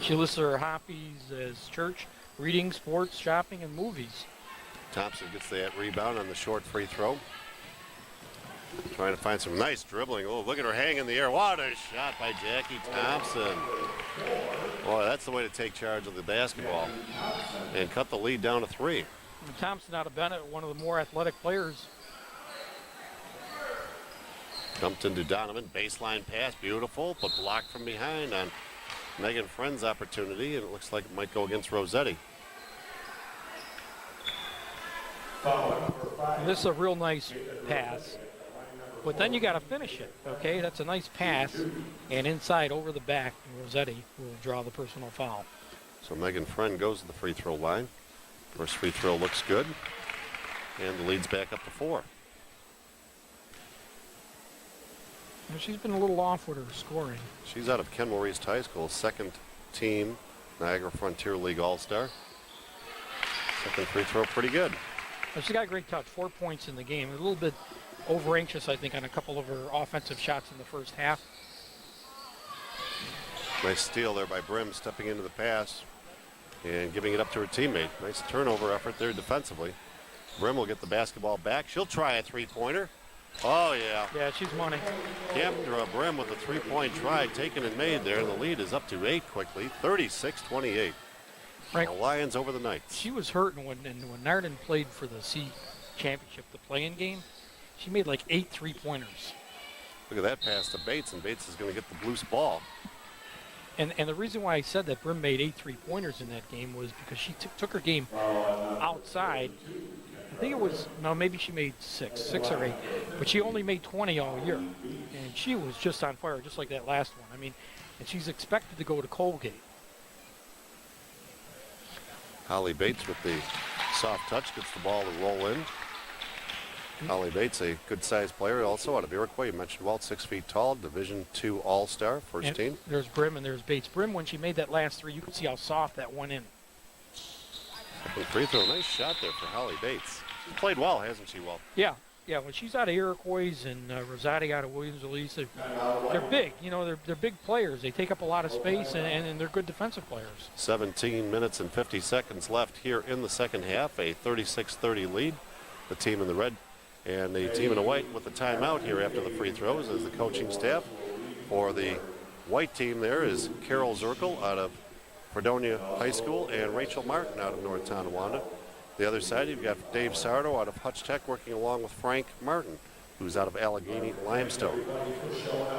She lists her hobbies as church, reading, sports, shopping, and movies. Thompson gets that rebound on the short free throw. Trying to find some nice dribbling. Oh, look at her hang in the air. What a shot by Jackie Thompson. Boy, that's the way to take charge of the basketball and cut the lead down to 3. And Thompson out of Bennett, one of the more athletic players. Dumped into Donovan. Baseline pass. Beautiful, but blocked from behind on Megan Friend's opportunity, and it looks like it might go against Rossetti. And this is a real nice pass. But then you got to finish it, okay? That's a nice pass. And inside over the back, Rossetti will draw the personal foul. So Megan Friend goes to the free throw line. First free throw looks good. And the lead's back up to 4. And she's been a little off with her scoring. She's out of Kenmore East High School, second team Niagara Frontier League All-Star. Second free throw pretty good. But she got a great touch, 4 points in the game. A little bit over anxious, I think, on a couple of her offensive shots in the first half. Nice steal there by Brim, stepping into the pass and giving it up to her teammate. Nice turnover effort there defensively. Brim will get the basketball back. She'll try a three-pointer. Oh, yeah. Yeah, she's money. Kendra Brim with a three-point try taken and made there, and the lead is up to 8 quickly, 36-28. Right. The Lions over the Knights. She was hurting when Narden played for the C championship, the play-in game. She made like 8 3-pointers. Look at that pass to Bates, and Bates is going to get the loose ball. And the reason why I said that Brim made 8 3-pointers in that game was because she took her game outside. I think it was, no, maybe she made 6 or 8, but she only made 20 all year. And she was just on fire, just like that last one. I mean, and she's expected to go to Colgate. Holly Bates with the soft touch gets the ball to roll in. Holly Bates, a good-sized player, also out of Iroquois. You mentioned Walt, 6 feet tall, Division II All-Star, first And team. there's Brim and there's Bates. Brim, when she made that last 3, you could see how soft that went in. Second free throw, nice shot there for Holly Bates. She's played well, hasn't she, Walt? Yeah, when she's out of Iroquois and Rosati out of Williams-Elise, they're big. You know, they're big players. They take up a lot of space, and they're good defensive players. 17 minutes and 50 seconds left here in the second half, a 36-30 lead. The team in the red and the team in the white with the timeout here after the free throws as the coaching staff. For the white team there is Carol Zirkel out of Fredonia High School and Rachel Martin out of North Tonawanda. The other side, you've got Dave Sardo out of Hutch Tech working along with Frank Martin, who's out of Allegheny Limestone.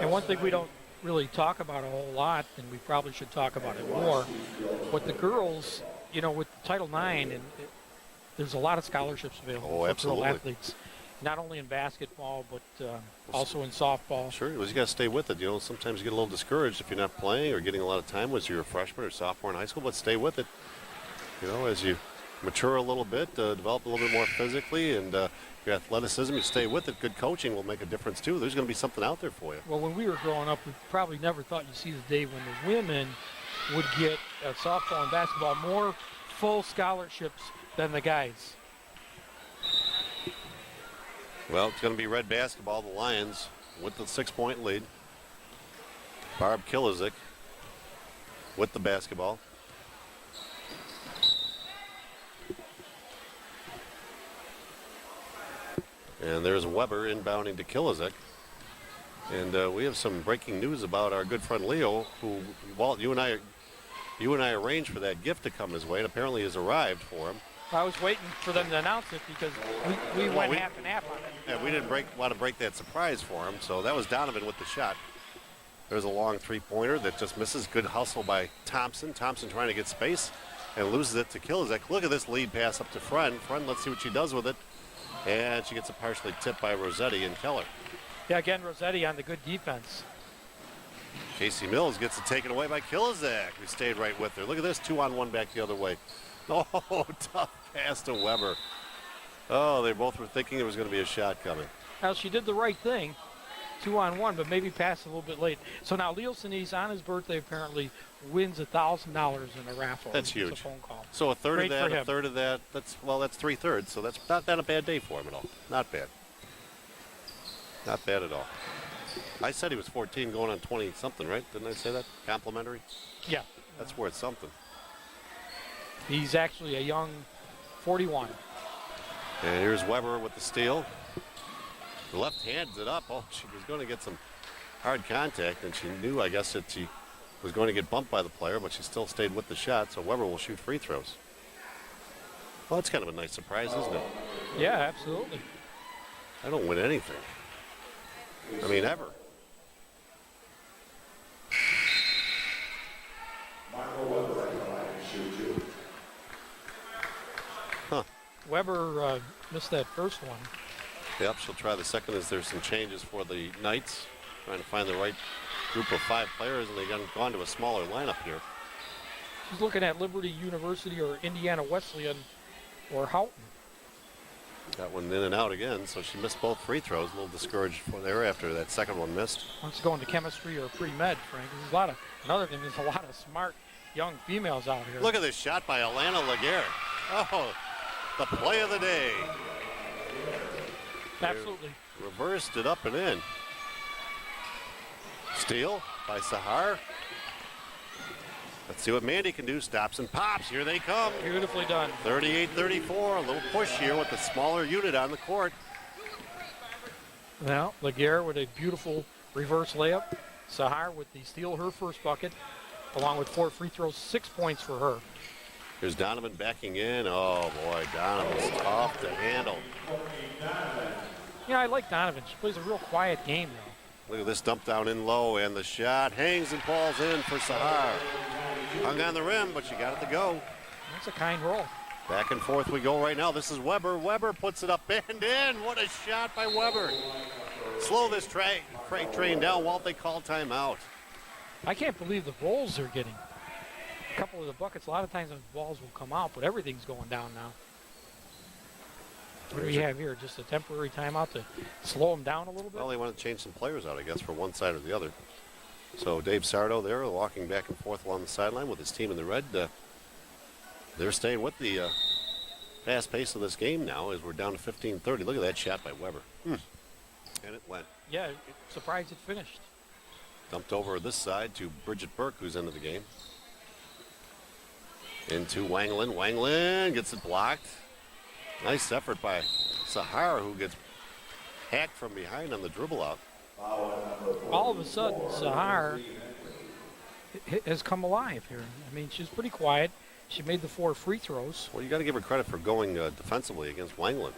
And one thing we don't really talk about a whole lot, and we probably should talk about it more, but the girls, you know, with Title IX, there's a lot of scholarships available for absolutely. girl athletes, not only in basketball, but also in softball. Sure, well, you got to stay with it. You know, sometimes you get a little discouraged if you're not playing or getting a lot of time as you're a freshman or sophomore in high school, but stay with it. You know, as you mature a little bit, develop a little bit more physically, and your athleticism, you stay with it. Good coaching will make a difference, too. There's going to be something out there for you. Well, when we were growing up, we probably never thought you'd see the day when the women would get softball and basketball more full scholarships than the guys. Well, it's going to be red basketball, the Lions with the 6-point lead. Barb Kilizik with the basketball. And there's Weber inbounding to Kilizik. And we have some breaking news about our good friend Leo, who, Walt, you and I arranged for that gift to come his way, and apparently has arrived for him. I was waiting for them to announce it because we went half and half on it. And we didn't want to break that surprise for him, so that was Donovan with the shot. There's a long 3-pointer that just misses. Good hustle by Thompson. Thompson trying to get space and loses it to Kilizik. Look at this lead pass up to Friend. Friend, let's see what she does with it. And she gets it partially tipped by Rossetti and Keller. Yeah, again, Rossetti on the good defense. Casey Mills gets it taken away by Kilizik, who stayed right with her. Look at this, 2-on-1 back the other way. Oh, tough pass to Weber. Oh, they both were thinking there was going to be a shot coming. Now, she did the right thing, 2-on-1, but maybe passed a little bit late. So now Leo Sinise, on his birthday, apparently wins $1,000 in a raffle. That's It's huge. a phone call. So a third Great of for that, a him. third of that, that's 3/3. So that's not a bad day for him at all. Not bad. Not bad at all. I said he was 14 going on 20-something, right? Didn't I say that? Complimentary? Yeah, That's worth something. he's actually a young 41. And here's Weber with the steal. The left hands it up. Oh, she was going to get some hard contact, and she knew, I guess, that she was going to get bumped by the player, but she still stayed with the shot, so Weber will shoot free throws. Well, that's kind of a nice surprise, isn't it? Yeah, absolutely. I don't win anything. I mean, ever. Huh. Weber missed that first one. Yep, she'll try the second as there's some changes for the Knights. Trying to find the right group of 5 players, and they've gone to a smaller lineup here. She's looking at Liberty University or Indiana Wesleyan or Houghton. Got one in and out again, so she missed both free throws. A little discouraged there after that second one missed. Wants to go into chemistry or pre-med, Frank. There's another thing, there's a lot of smart young females out here. Look at this shot by Alana Laguerre. Oh, the play of the day. Absolutely. Reversed it up and in. Steal by Sahar. Let's see what Mandy can do. Stops and pops. Here they come. Beautifully done. 38-34. A little push here with the smaller unit on the court. Now, Laguerre with a beautiful reverse layup. Sahar with the steal, her first bucket, along with 4 free throws, 6 points for her. Here's Donovan backing in. Oh, boy, Donovan's tough to handle. Yeah, I like Donovan. She plays a real quiet game, though. Look at this dump down in low, and the shot hangs and falls in for Sahar. Hung on the rim, but she got it to go. That's a kind roll. Back and forth we go right now. This is Weber. Weber puts it up and in. What a shot by Weber. Slow this freight train down while they call timeout. I can't believe the rolls they're getting. A couple of the buckets, a lot of times the balls will come out, but everything's going down now. What do we have here? Just a temporary timeout to slow them down a little bit? Well, they want to change some players out, I guess, for one side or the other. So Dave Sardo there walking back and forth along the sideline with his team in the red. They're staying with the fast pace of this game now as we're down to 15-30. Look at that shot by Weber. And it went. Yeah, surprised it finished. Dumped over this side to Bridget Burke, who's into the game. Into Wanglin. Wanglin gets it blocked. Nice effort by Sahar, who gets hacked from behind on the dribble out. All of a sudden, Sahar has come alive here. I mean, she's pretty quiet. She made the 4 free throws. Well, you got to give her credit for going defensively against Wanglin.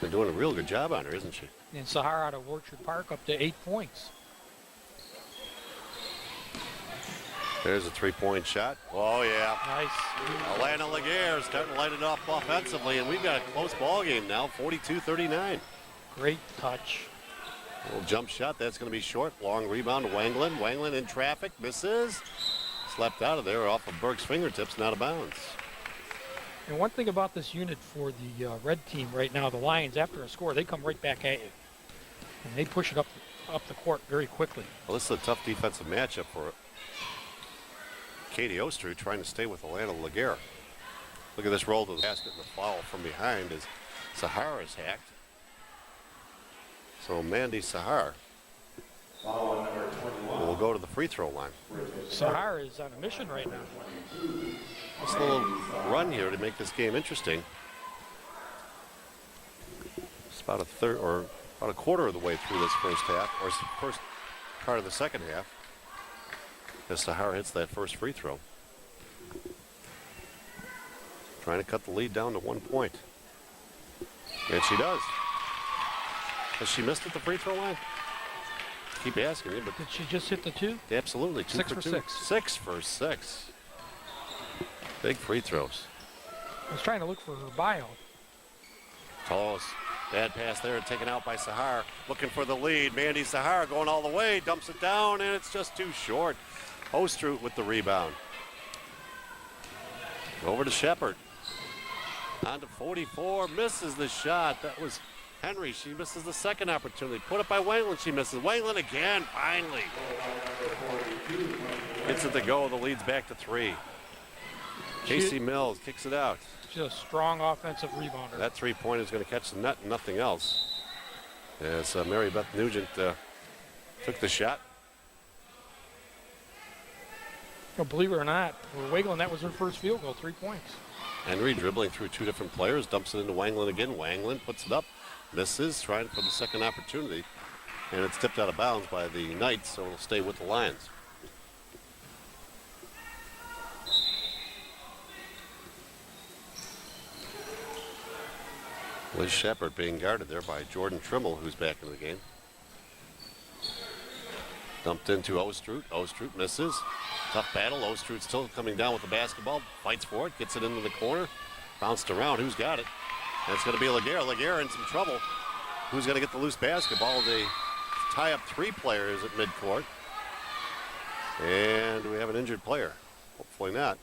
They're doing a real good job on her, isn't she? And Sahar out of Orchard Park up to 8 points. There's a 3-point shot. Oh, yeah. Nice. Alana Laguerre starting to light it up offensively, and we've got a close ball game now, 42-39. Great touch. Little jump shot. That's going to be short. Long rebound to Wanglin. Wanglin in traffic. Misses. Slept out of there off of Burke's fingertips and out of bounds. And one thing about this unit for the red team right now, the Lions, after a score, they come right back at you. And they push it up the court very quickly. Well, this is a tough defensive matchup for Katie Ostrud trying to stay with Alana Laguerre. Look at this roll to the basket and the foul from behind as Sahar is hacked. So Mandy Sahar will go to the free throw line. Sahar is on a mission right now. Just a little run here to make this game interesting. It's about a quarter of the way through this first half, or first part of the second half, as Sahar hits that first free throw. Trying to cut the lead down to 1 point. And she does. Has she missed at the free throw line? Keep asking you, but Did she just hit the 2? absolutely. 6 for 6. 6 for 6. Big free throws. I was trying to look for her bio. Close. Bad pass there, taken out by Sahar. Looking for the lead. Mandy Sahar going all the way, dumps it down, and it's just too short. Ostrud with the rebound. Over to Shepard. On to 44, misses the shot. That was Henry. She misses the second opportunity. Put it by Wanglin. She misses. Wanglin again, finally. Gets it to go. The lead's back to 3. Casey Mills kicks it out. She's a strong offensive rebounder. That 3-pointer is going to catch the net and nothing else. As Mary Beth Nugent took the shot. Well, believe it or not, we're wiggling. That was her first field goal, 3 points. Henry dribbling through 2 different players, dumps it into Wanglin again. Wanglin puts it up, misses, trying for the second opportunity. And it's tipped out of bounds by the Knights, so it'll stay with the Lions. Liz Shepard being guarded there by Jordan Trimmel, who's back in the game. Dumped into Ostrud. Ostrud misses. Tough battle. Ostrud still coming down with the basketball. Fights for it. Gets it into the corner. Bounced around. Who's got it? And it's going to be Laguerre. Laguerre in some trouble. Who's going to get the loose basketball? They tie up 3 players at midcourt. And we have an injured player. Hopefully not.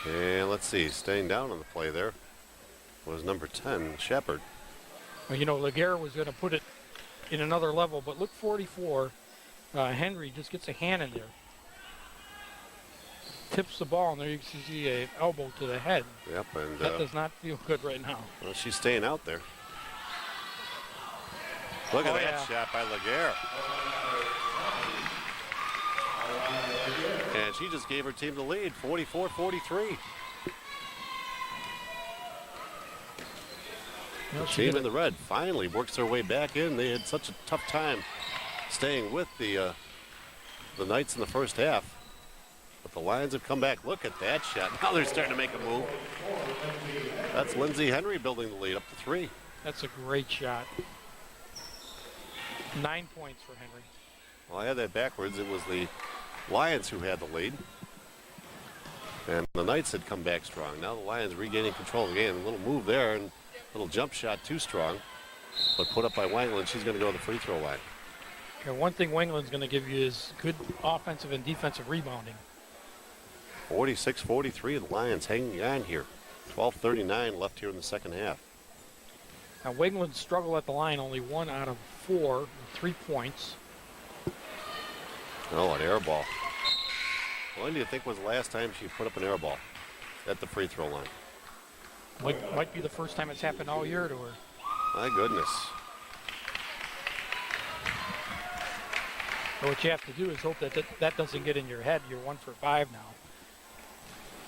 And let's see. Staying down on the play there was number 10, Shepard. Well, you know, Laguerre was going to put it in another level, but look, 44, Henry just gets a hand in there. Tips the ball, and there you can see an elbow to the head. Yep, and that does not feel good right now. Well, she's staying out there. Look at that shot by Laguerre. And she just gave her team the lead, 44-43. The team in the red finally works their way back in. They had such a tough time staying with the Knights in the first half. But the Lions have come back. Look at that shot. Now they're starting to make a move. That's Lindsay Henry building the lead up to 3. That's a great shot. 9 points for Henry. Well, I had that backwards. It was the Lions who had the lead. And the Knights had come back strong. Now the Lions regaining control of the game. A little move there and a little jump shot too strong. But put up by Wangland. She's going to go to the free throw line. Okay, one thing Wangland's going to give you is good offensive and defensive rebounding. 46-43, the Lions hanging on here. 12:39 left here in the second half. Now Wangland struggled at the line, only 1 out of 4 with 3 points. Oh, an air ball. When do you think was the last time she put up an air ball at the free throw line? Might be the first time it's happened all year to her. My goodness. But what you have to do is hope that that doesn't get in your head. You're 1 for 5 now.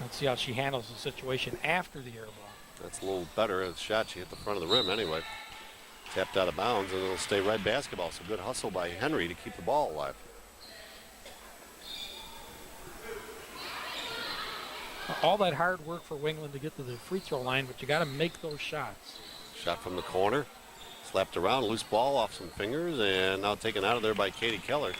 Let's see how she handles the situation after the air ball. That's a little better. A shot, she hit the front of the rim anyway. Tapped out of bounds, and it'll stay red basketball. So good hustle by Henry to keep the ball alive. All that hard work for Wangland to get to the free throw line, but you got to make those shots. Shot from the corner. Slapped around, loose ball off some fingers, and now taken out of there by Katie Keller.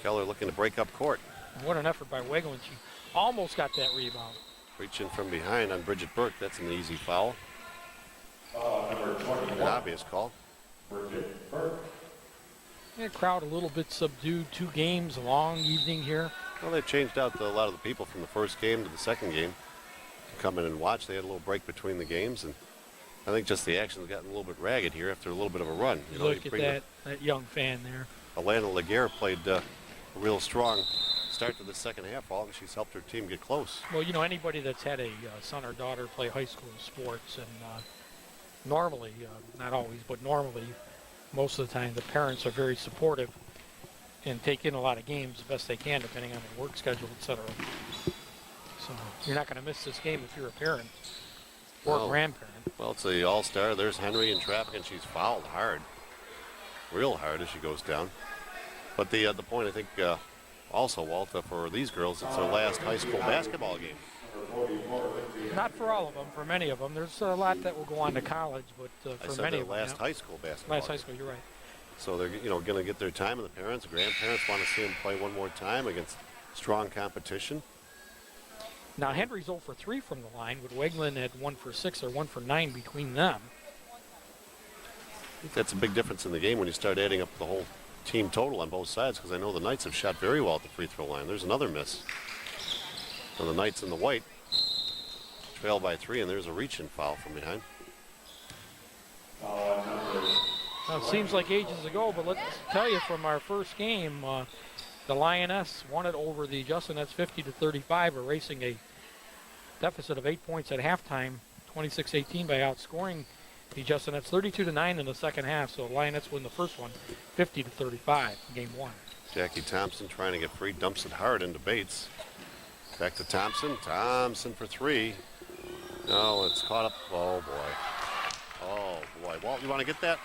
Keller looking to break up court. And what an effort by Wangland. She almost got that rebound. Reaching from behind on Bridget Burke. That's an easy foul. An obvious call. Yeah, crowd a little bit subdued. 2 games, long evening here. Well, they've changed out a lot of the people from the first game to the second game to come in and watch. They had a little break between the games, and I think just the action's gotten a little bit ragged here after a little bit of a run. You know, Look at that young fan there. Alana Laguerre played a real strong start to the second half, and she's helped her team get close. Well, you know, anybody that's had a son or daughter play high school sports, and normally, not always, but normally, most of the time, the parents are very supportive and take in a lot of games the best they can, depending on their work schedule, etc. So you're not going to miss this game if you're a parent or grandparent. Well, it's the all-star. There's Henry in traffic, and she's fouled hard, real hard as she goes down. But the point, I think, also, Walt, for these girls, it's their last high school basketball game. Not for all of them, for many of them. There's a lot that will go on to college, but for many of them. Last high school basketball. Last high school, you're right. So they're going to get their time, and the parents, grandparents want to see them play one more time against strong competition. Now Henry's 0 for 3 from the line, with Wegland at 1 for 6 or 1 for 9 between them. I think that's a big difference in the game when you start adding up the whole team total on both sides, because I know the Knights have shot very well at the free throw line. There's another miss. So the Knights in the white trail by 3, and there's a reach-in foul from behind. Now, it seems like ages ago, but let's tell you from our first game, the Lioness won it over the Justinets 50-35, erasing a deficit of 8 points at halftime, 26-18 by outscoring the Justinets 32-9 in the second half. So the Lionets win the first one, 50-35, game 1. Jackie Thompson trying to get free, dumps it hard into Bates. Back to Thompson. Thompson for 3. No, it's caught up. Oh boy. Oh boy. Walt, you want to get that?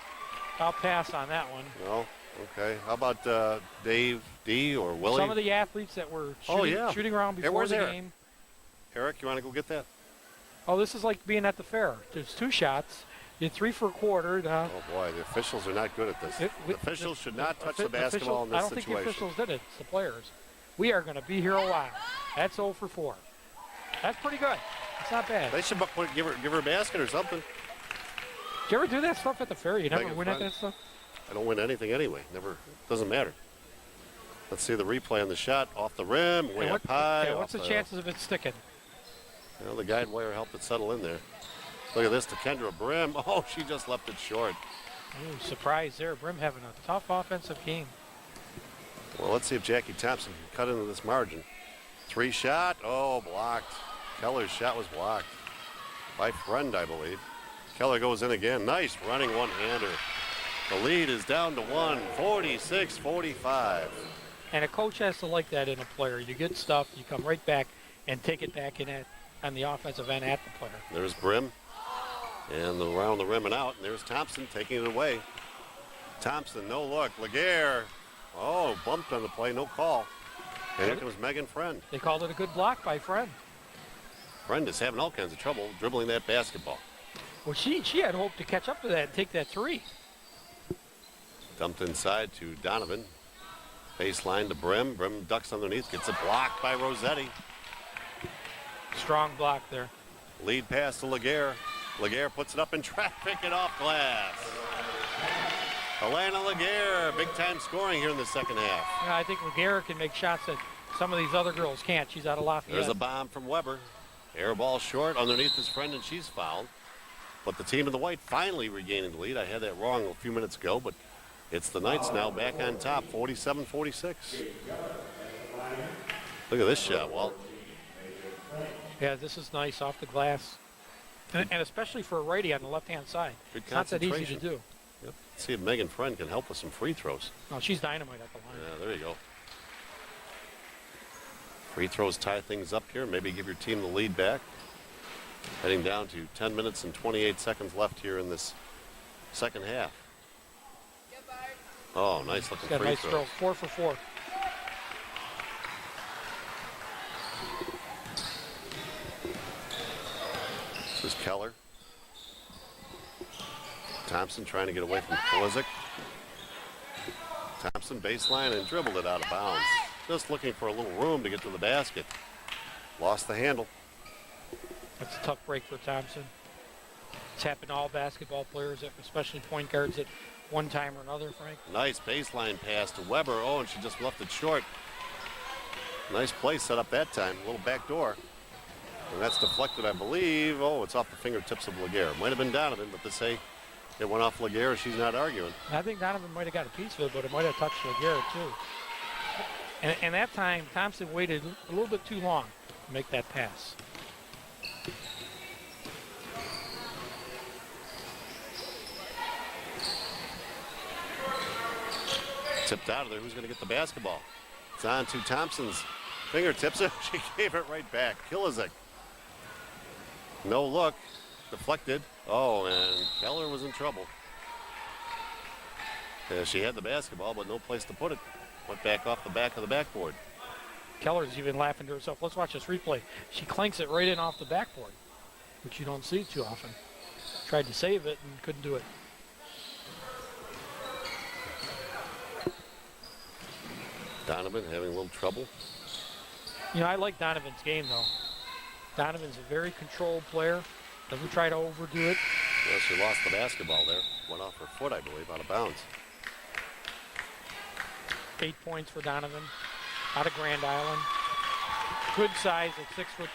I'll pass on that one. No. Okay. How about Dave D or Willie? Some of the athletes that were shooting around before the game. Eric, you want to go get that? Oh, this is like being at the fair. There's 2 shots. You 3 for a quarter. Oh boy, the officials are not good at this. The officials should not touch the basketball in this situation. I don't think the officials did it. It's the players. We are going to be here a while. That's 0 for 4. That's pretty good. It's not bad. They should give her a basket or something. Did you ever do that stuff at the fair? You never win at that stuff? I don't win anything anyway. Never. Doesn't matter. Let's see the replay on the shot. Off the rim, way up high. What's the chances of it sticking? Well, the guide wire helped it settle in there. Look at this to Kendra Brim. Oh, she just left it short. Ooh, surprise there. Brim having a tough offensive game. Well, let's see if Jackie Thompson can cut into this margin. 3 shot. Oh, blocked. Keller's shot was blocked by Friend, I believe. Keller goes in again. Nice running one-hander. The lead is down to 1, 46-45. And a coach has to like that in a player. You get stuff, you come right back and take it back in on the offensive end at the player. There's Brim. And around the rim and out. And there's Thompson taking it away. Thompson, no look. Laguerre. Oh, bumped on the play, no call. And here comes Megan Friend. They called it a good block by Friend. Friend is having all kinds of trouble dribbling that basketball. Well, she had hoped to catch up to that and take that 3. Dumped inside to Donovan. Baseline to Brim. Brim ducks underneath, gets it blocked by Rossetti. Strong block there. Lead pass to Laguerre. Laguerre puts it up in traffic and off glass. Alana Laguerre, big time scoring here in the second half. Yeah, I think Laguerre can make shots that some of these other girls can't. She's out of Lafayette. There's a bomb from Weber. Air ball short underneath his friend, and she's fouled. But the team in the white finally regaining the lead. I had that wrong a few minutes ago, but it's the Knights now back on top, 47-46. Look at this shot, Walt. Yeah, this is nice off the glass. And especially for a righty on the left-hand side. Good It's not that easy to concentration. do. Yep. Let's see if Megan Friend can help with some free throws. Oh, she's dynamite at the line. Yeah, there you go. Free throws tie things up here. Maybe give your team the lead back. Heading down to 10 minutes and 28 seconds left here in this second half. Oh, nice looking Got a free nice throws. throw, 4 for 4. This is Keller. Thompson trying to get away from Polizic. Thompson baseline and dribbled it out of bounds. Just looking for a little room to get to the basket. Lost the handle. That's a tough break for Thompson. It's happened to all basketball players, especially point guards at one time or another, Frank. Nice baseline pass to Weber. Oh, and she just left it short. Nice play set up that time. A little back door. And that's deflected, I believe. Oh, it's off the fingertips of Laguerre. Might have been Donovan, but they say it went off Laguerre. She's not arguing. I think Donovan might have got a piece of it, but it might have touched Laguerre too. And that time, Thompson waited a little bit too long to make that pass. Tipped out of there. Who's going to get the basketball? It's on to Thompson's fingertips. She gave it right back. Kilizic. No look. Deflected. Oh, and Keller was in trouble. She had the basketball, but no place to put it. Went back off the back of the backboard. Keller's even laughing to herself. Let's watch this replay. She clanks it right in off the backboard, which you don't see too often. Tried to save it and couldn't do it. Donovan having a little trouble. You know, I like Donovan's game, though. Donovan's a very controlled player. Doesn't try to overdo it. Well, she lost the basketball there. Went off her foot, I believe, out of bounds. 8 points for Donovan out of Grand Island. Good size at 6'2".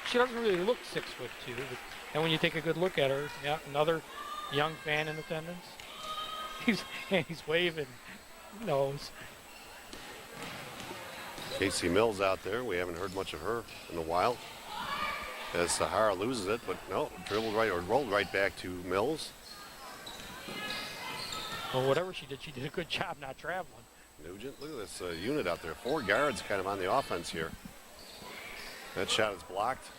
She doesn't really look 6'2", but and when you take a good look at her, yeah, another young fan in attendance. He's waving. He knows. Casey Mills out there. We haven't heard much of her in a while. As Sahara loses it, but no, dribbled right or rolled right back to Mills. Well, whatever she did a good job not traveling. Nugent, look at this unit out there. 4 guards kind of on the offense here. That shot is blocked.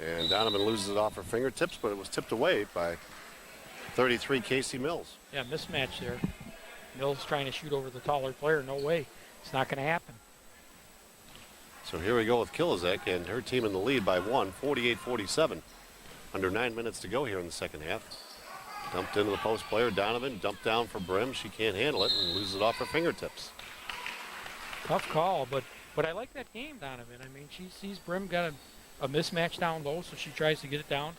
And Donovan loses it off her fingertips, but it was tipped away by 33 Casey Mills. Yeah, mismatch there. Mills trying to shoot over the taller player. No way. It's not going to happen. So here we go with Kilizek and her team in the lead by 1, 48-47. Under 9 minutes to go here in the second half. Dumped into the post player. Donovan dumped down for Brim. She can't handle it and loses it off her fingertips. Tough call, but I like that game, Donovan. I mean, she sees Brim got a mismatch down low, so she tries to get it down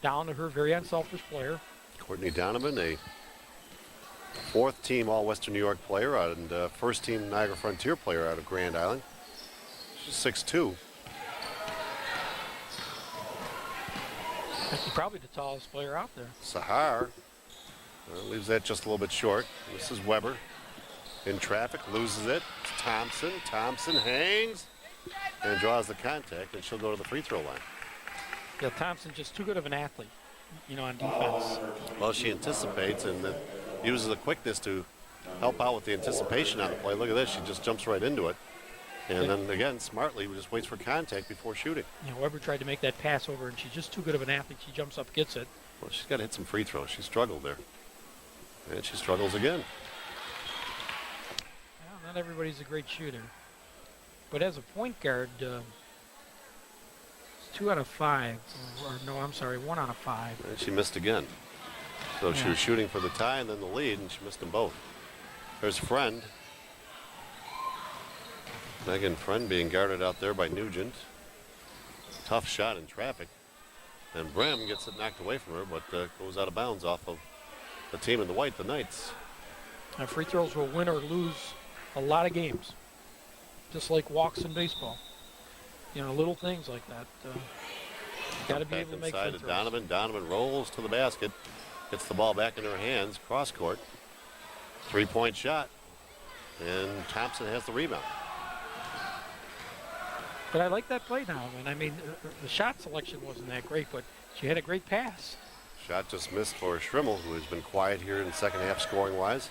to her very unselfish player. Courtney Donovan, a 4th team All-Western New York player and 1st team Niagara Frontier player out of Grand Island. She's 6'2". She's probably the tallest player out there. Sahar leaves that just a little bit short. This is Weber in traffic, loses it. It's Thompson. Thompson hangs and draws the contact, and she'll go to the free throw line. Yeah, Thompson's just too good of an athlete, you know, on defense. Well, she anticipates and uses the quickness to help out with the anticipation on the play. Look at this. She just jumps right into it. And then, again, smartly, just waits for contact before shooting. You know, Weber tried to make that pass over, and she's just too good of an athlete. She jumps up, gets it. Well, she's got to hit some free throws. She struggled there. And she struggles again. Well, not everybody's a great shooter. But as a point guard, it's 2 out of 5. Or no, I'm sorry, 1 out of 5. And she missed again. So she was shooting for the tie and then the lead, and she missed them both. There's Friend. Megan Friend being guarded out there by Nugent. Tough shot in traffic. And Brim gets it knocked away from her, but goes out of bounds off of the team in the white, the Knights. Now, free throws will win or lose a lot of games, just like walks in baseball. You know, little things like that. Got to be able to make free throws. throws. Donovan. Donovan rolls to the basket, gets the ball back in her hands, cross court. 3-point shot, and Thompson has the rebound. But I like that play now. And I mean, the shot selection wasn't that great, but she had a great pass. Shot just missed for Schrimmel, who has been quiet here in the second half scoring-wise.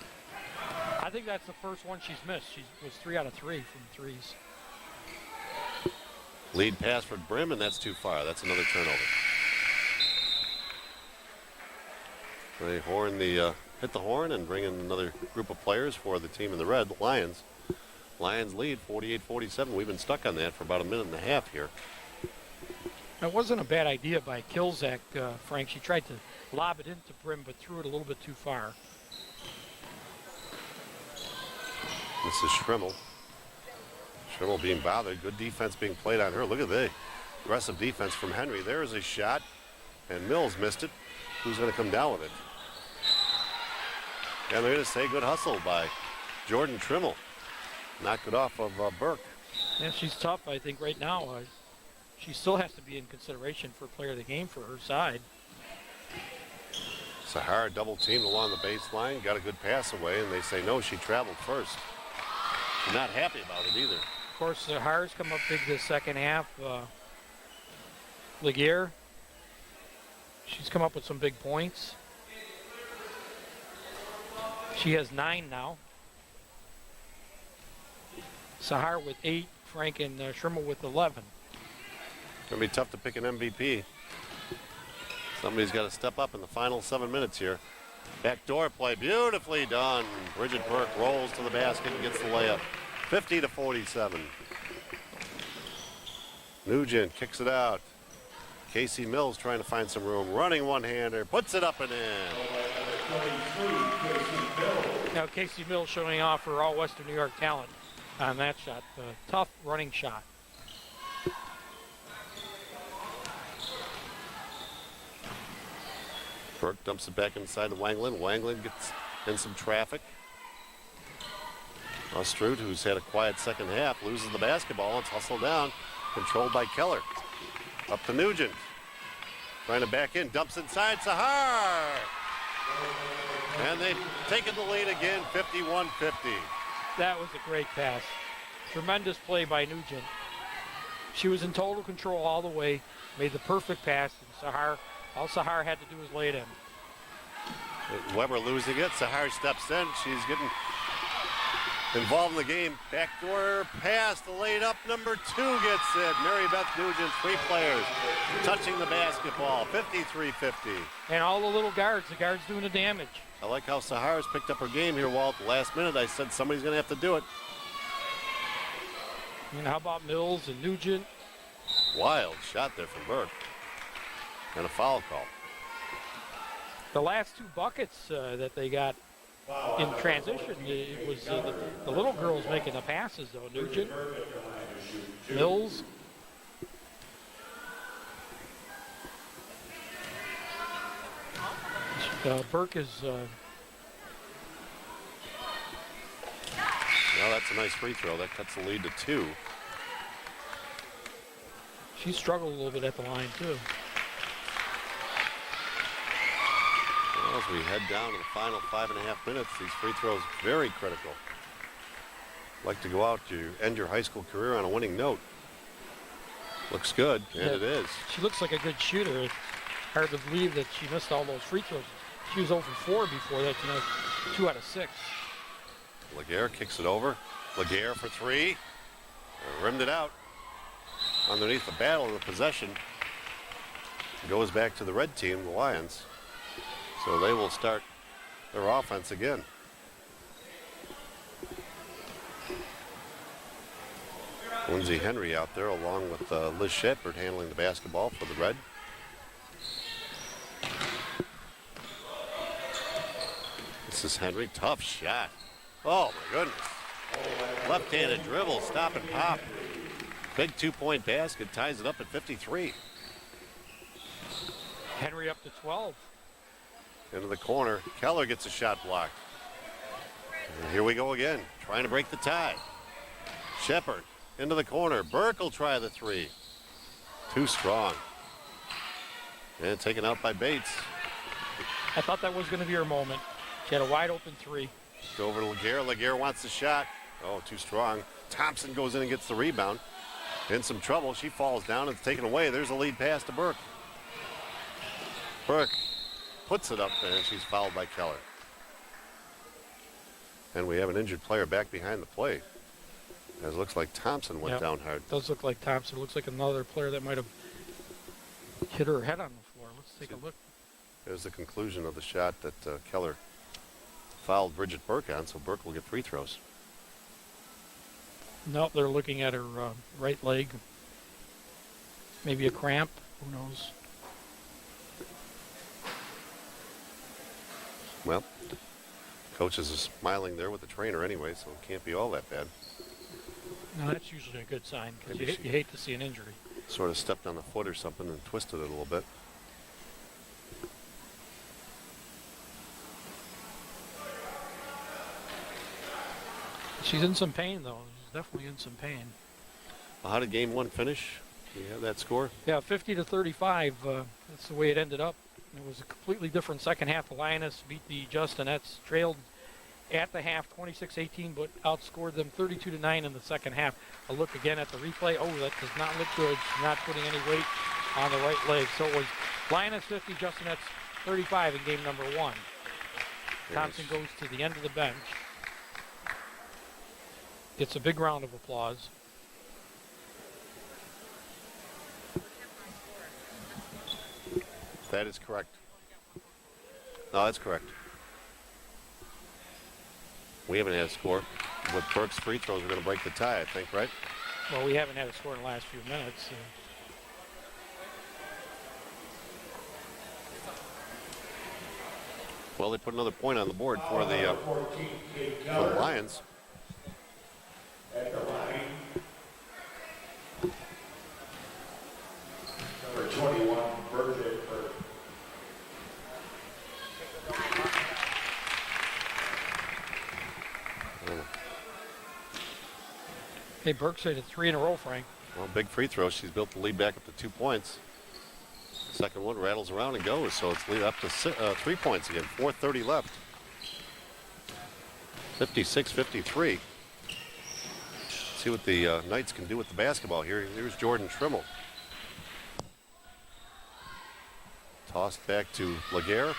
I think that's the first one she's missed. She was 3 out of 3 from threes. Lead pass for Brim, and that's too far. That's another turnover. They hit the horn and bring in another group of players for the team in the red, the Lions. Lions lead 48-47. We've been stuck on that for about a minute and a half here. It wasn't a bad idea by Kilzak, Frank. She tried to lob it into Brim, but threw it a little bit too far. This is Schrimmel. Schrimmel being bothered. Good defense being played on her. Look at the aggressive defense from Henry. There's a shot, and Mills missed it. Who's going to come down with it? And they're going to say good hustle by Jordan Trimmel. Knocked it off of Burke. Yeah, she's tough, I think, right now. She still has to be in consideration for player of the game for her side. Sahar double teamed along the baseline, got a good pass away, and they say no, she traveled first. She's not happy about it either. Of course, Sahar's come up big this second half. Laguerre, she's come up with some big points. She has 9 now. Sahar with 8, Frank and Schrimmel with 11. It's going to be tough to pick an MVP. Somebody's got to step up in the final 7 minutes here. Backdoor play, beautifully done. Bridget Burke rolls to the basket and gets the layup. 50-47. Nugent kicks it out. Casey Mills trying to find some room. Running one-hander, puts it up and in. Now Casey Mills showing off her all-Western New York talent on that shot. Tough running shot. Burke dumps it back inside to Wanglin. Wanglin gets in some traffic. Ostrud, who's had a quiet second half, loses the basketball. It's hustled down, controlled by Keller. Up to Nugent. Trying to back in, dumps inside Sahar. And they've taken the lead again, 51-50. That was a great pass. Tremendous play by Nugent. She was in total control all the way, made the perfect pass, and all Sahar had to do was lay it in. Weber losing it. Sahar steps in. She's getting involved in the game. Backdoor pass, the laid up number 2 gets it. Mary Beth Nugent, 3 players touching the basketball. 53-50. And all the little guards, the guards doing the damage. I like how Sahar's picked up her game here, Walt. The last minute, I said somebody's going to have to do it. And how about Mills and Nugent? Wild shot there from Burke. And a foul call. The last 2 buckets that they got in transition, it was the little girls making the passes, though. Nugent, Mills. Burke is... Well, that's a nice free throw. That cuts the lead to 2. She struggled a little bit at the line, too. Well, as we head down to the final 5.5 minutes, these free throws very critical. Like to go out to end your high school career on a winning note. Looks good, and it is. She looks like a good shooter. It's hard to believe that she missed all those free throws. She was 0 for 4 before that, 2 out of 6. Laguerre kicks it over. Laguerre for 3. Rimmed it out. Underneath the battle of the possession. Goes back to the red team, the Lions. So they will start their offense again. Lindsay Henry out there along with Liz Shepard handling the basketball for the red. This is Henry. Tough shot. Oh, my goodness. Left-handed dribble. Stop and pop. Big 2-point basket. Ties it up at 53. Henry up to 12. Into the corner. Keller gets a shot blocked. And here we go again. Trying to break the tie. Shepard into the corner. Burke will try the three. Too strong. And taken out by Bates. I thought that was going to be her moment. She had a wide open three. Go over to Laguerre. Laguerre wants the shot. Oh, too strong. Thompson goes in and gets the rebound. In some trouble. She falls down. It's taken away. There's a lead pass to Burke. Burke puts it up and she's fouled by Keller. And we have an injured player back behind the play. As it looks like Thompson went down hard. Does look like Thompson. Looks like another player that might have hit her head on the floor. Let's take a look. There's the conclusion of the shot that Keller fouled Bridget Burke on, so Burke will get free throws. Nope, they're looking at her right leg. Maybe a cramp. Who knows? Well, coaches are smiling there with the trainer anyway, so it can't be all that bad. No, that's usually a good sign because Maybe you hate to see an injury. Sort of stepped on the foot or something and twisted it a little bit. She's in some pain, though. She's definitely in some pain. Well, how did game one finish? Do you have that score? Yeah, 50-35. That's the way it ended up. It was a completely different second half. The Lioness beat the Justinettes, trailed at the half 26-18, but outscored them 32-9 in the second half. A look again at the replay. Oh, that does not look good. Not putting any weight on the right leg. So it was Lioness 50, Justinettes 35 in game number one. Thompson goes to the end of the bench. Gets a big round of applause. That is correct. No, that's correct. We haven't had a score. With Burke's free throws, we're going to break the tie, I think, right? Well, we haven't had a score in the last few minutes. Well, they put another point on the board for the Lions. At the line, number 21, Bridget Burke. Hey, Burke's hit 3 in a row, Frank. Well, big free throw. She's built the lead back up to 2 points. Second one rattles around and goes, so it's lead up to 3 points again. 4:30 left. 56-53. See what the Knights can do with the basketball here. Here's Jordan Trimmel. Tossed back to Laguerre.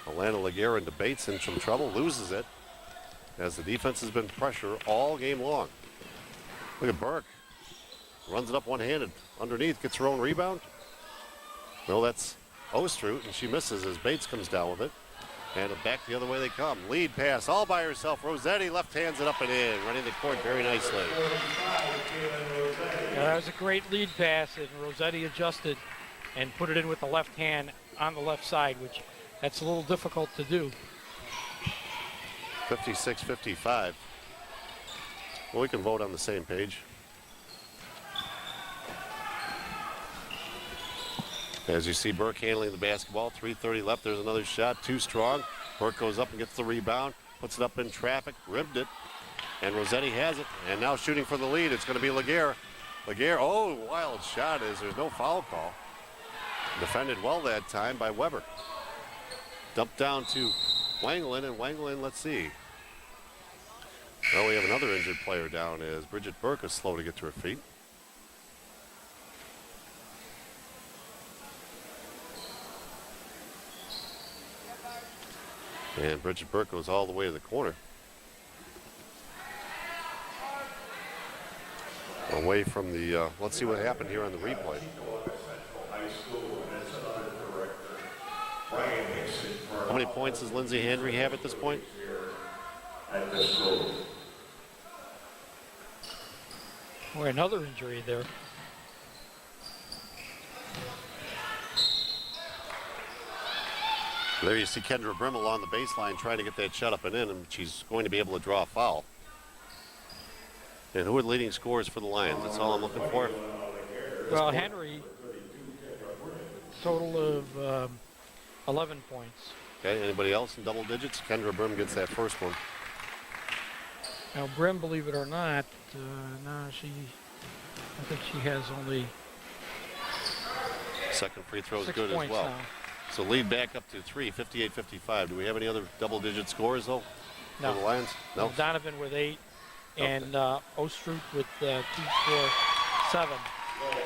Alana Laguerre into Bates in some trouble, loses it. As the defense has been pressure all game long. Look at Burke. Runs it up one-handed. Underneath, gets her own rebound. Well, that's Ostrut, and she misses as Bates comes down with it. And back the other way they come. Lead pass all by herself. Rossetti left hands it up and in. Running the court very nicely. Yeah, that was a great lead pass, and Rossetti adjusted and put it in with the left hand on the left side, which that's a little difficult to do. 56-55. Well, we can vote on the same page. As you see Burke handling the basketball, 3:30 left, there's another shot, too strong. Burke goes up and gets the rebound, puts it up in traffic, ribbed it, and Rossetti has it, and now shooting for the lead, it's gonna be Laguerre. Laguerre, oh, wild shot is there's no foul call. Defended well that time by Weber. Dumped down to Wanglin, and Wanglin, let's see. Well, we have another injured player down as Bridget Burke is slow to get to her feet. And Bridget Burke goes all the way to the corner. Away from the, let's see what happened here on the replay. How many points does Lindsay Henry have at this point? Boy, another injury there. There you see Kendra Brim along the baseline trying to get that shot up and in, and she's going to be able to draw a foul. And who are the leading scorers for the Lions? That's all I'm looking for. Well, Henry, total of 11 points. Okay, anybody else in double digits? Kendra Brim gets that first one. Now, Brim, believe it or not, I think she has only Second free throw is 6 good as points well. now. So lead back up to 3, 58-55. Do we have any other double-digit scores, though, No. for the Lions? No? Donovan with 8, and Ostrup with 2, 4, 7.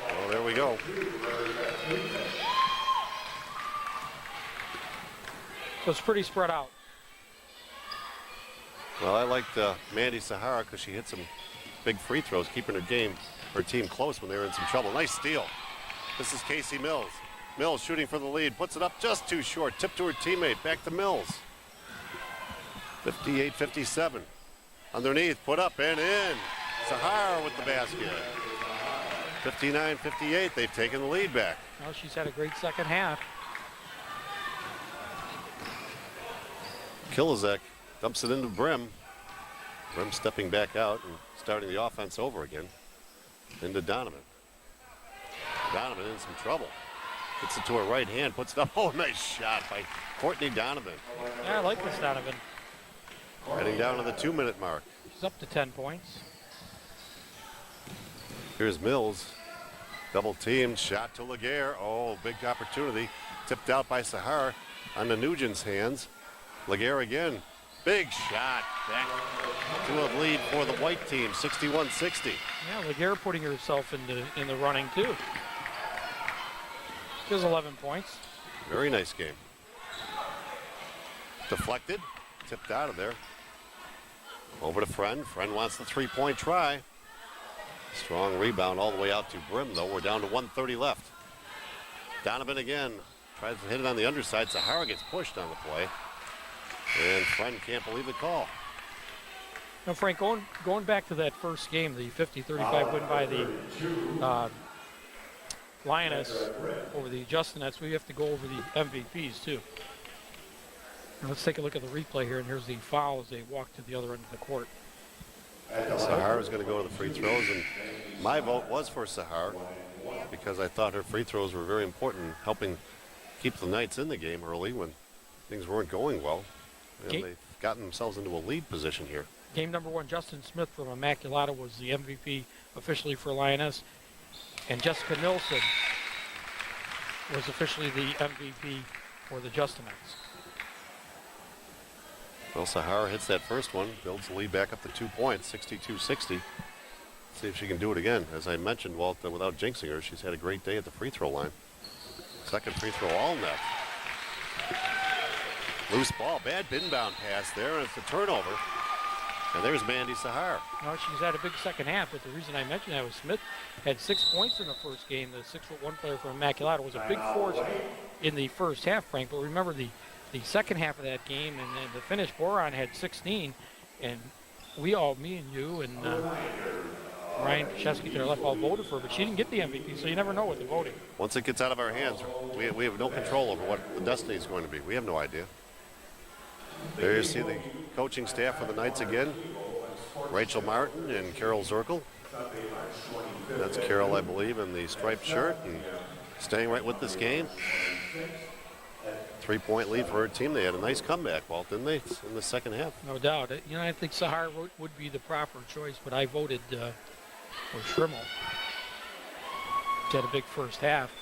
Well, there we go. So it's pretty spread out. Well, I liked Mandy Sahara because she hit some big free throws, keeping her team close when they were in some trouble. Nice steal. This is Casey Mills. Mills shooting for the lead, puts it up just too short. Tip to her teammate, back to Mills. 58-57. Underneath, put up and in. Sahara with the basket. 59-58, they've taken the lead back. Well, she's had a great second half. Kilizek dumps it into Brim. Brim stepping back out and starting the offense over again. Into Donovan. Donovan in some trouble. Gets it to her right hand, puts it up. Oh, nice shot by Courtney Donovan. Yeah, I like this Donovan. Heading down to the 2-minute mark. She's up to 10 points. Here's Mills. Double teamed, shot to Laguerre. Oh, big opportunity. Tipped out by Sahar on the Nugent's hands. Laguerre again. Big shot. Back to a lead for the white team, 61-60. Yeah, Laguerre putting herself in the running too. She has 11 points. Very nice game. Deflected, tipped out of there. Over to Friend. Friend wants the three-point try. Strong rebound all the way out to Brim, though. We're down to 1:30 left. Donovan again tries to hit it on the underside. Sahara gets pushed on the play. And Friend can't believe the call. Now, Frank, going back to that first game, the 50-35 win by the Lioness over the Justinettes, we have to go over the MVPs, too. Now let's take a look at the replay here, and here's the foul as they walk to the other end of the court. Sahar is going to go to the free throws, and my vote was for Sahar because I thought her free throws were very important in helping keep the Knights in the game early when things weren't going well. And they've gotten themselves into a lead position here. Game number 1, Justin Smith from Immaculata was the MVP officially for Lioness, and Jessica Nilsson was officially the MVP for the Justinettes. Well, Sahara hits that first one, builds the lead back up to 2 points, 62-60. See if she can do it again. As I mentioned, Walt, without jinxing her, she's had a great day at the free throw line. Second free throw all net. Loose ball, bad inbound pass there, and it's a turnover. And there's Mandy Sahar. Well, she's had a big second half, but the reason I mentioned that was Smith had 6 points in the first game. The 6'1" player from Immaculata was a big force in the first half, Frank. But remember the second half of that game, and then the finish, Boron had 16, and we all, me and you and Ryan Krzyzewski to their left, all voted for her, but she didn't get the MVP, so you never know with the voting. Once it gets out of our hands, we have no control over what the destiny is going to be. We have no idea. There you see the coaching staff for the Knights again. Rachel Martin and Carol Zirkel. That's Carol, I believe, in the striped shirt and staying right with this game. 3-point lead for her team. They had a nice comeback, Walt, didn't they, in the second half? No doubt. You know, I think Sahar would be the proper choice, but I voted for Schrimmel. She had a big first half.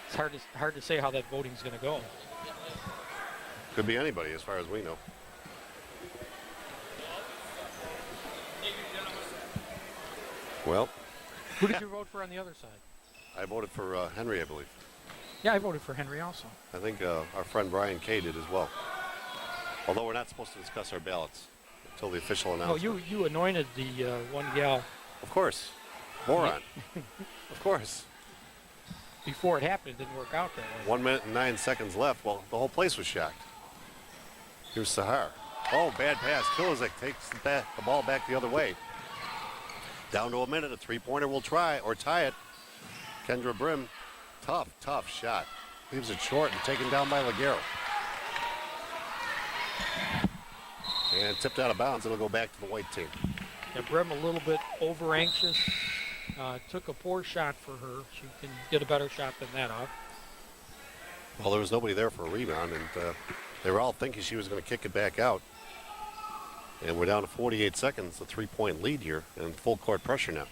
It's hard to say how that voting's going to go. Could be anybody as far as we know. Well, Who did you vote for on the other side? I voted for Henry, I believe. Yeah, I voted for Henry also. I think our friend Brian Kay did as well. Although we're not supposed to discuss our ballots until the official announcement. Oh, you anointed the one gal. Of course. Moron. Of course. Before it happened, it didn't work out that way. 1 minute and 9 seconds left. Well, the whole place was shocked. Here's Sahar. Oh, bad pass. Kilizek takes the ball back the other way. Down to a minute. A three-pointer will try or tie it. Kendra Brim. Tough shot. Leaves it short and taken down by Laguerre. And tipped out of bounds. It'll go back to the white team. Yeah, Brim a little bit over anxious. Took a poor shot for her. She can get a better shot than that off. Well, there was nobody there for a rebound, and they were all thinking she was going to kick it back out. And we're down to 48 seconds, a 3-point lead here, and full court pressure now.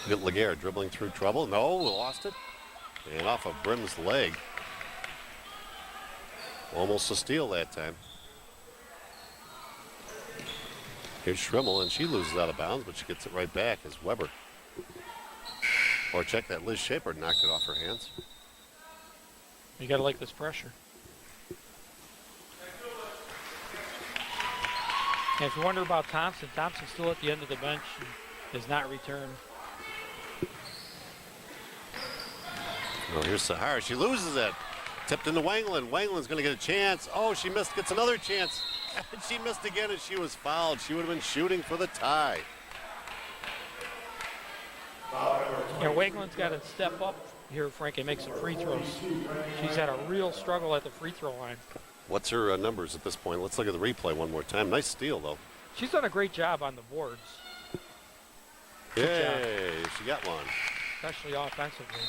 Get Laguerre dribbling through trouble. No, lost it. And off of Brim's leg. Almost a steal that time. Here's Schrimmel, and she loses out of bounds, but she gets it right back as Weber. Or check that, Liz Shepard knocked it off her hands. You got to like this pressure. And if you wonder about Thompson, Thompson's still at the end of the bench and has not returned. Well, here's Sahar. She loses it. Tipped into Wangland. Wangland's going to get a chance. Oh, she missed. Gets another chance. And she missed again, and she was fouled. She would have been shooting for the tie. Yeah, Wangland's got to step up here, Frank, and make some free throws. She's had a real struggle at the free throw line. What's her numbers at this point? Let's look at the replay one more time. Nice steal, though. She's done a great job on the boards. Yay, she got one. Especially offensively.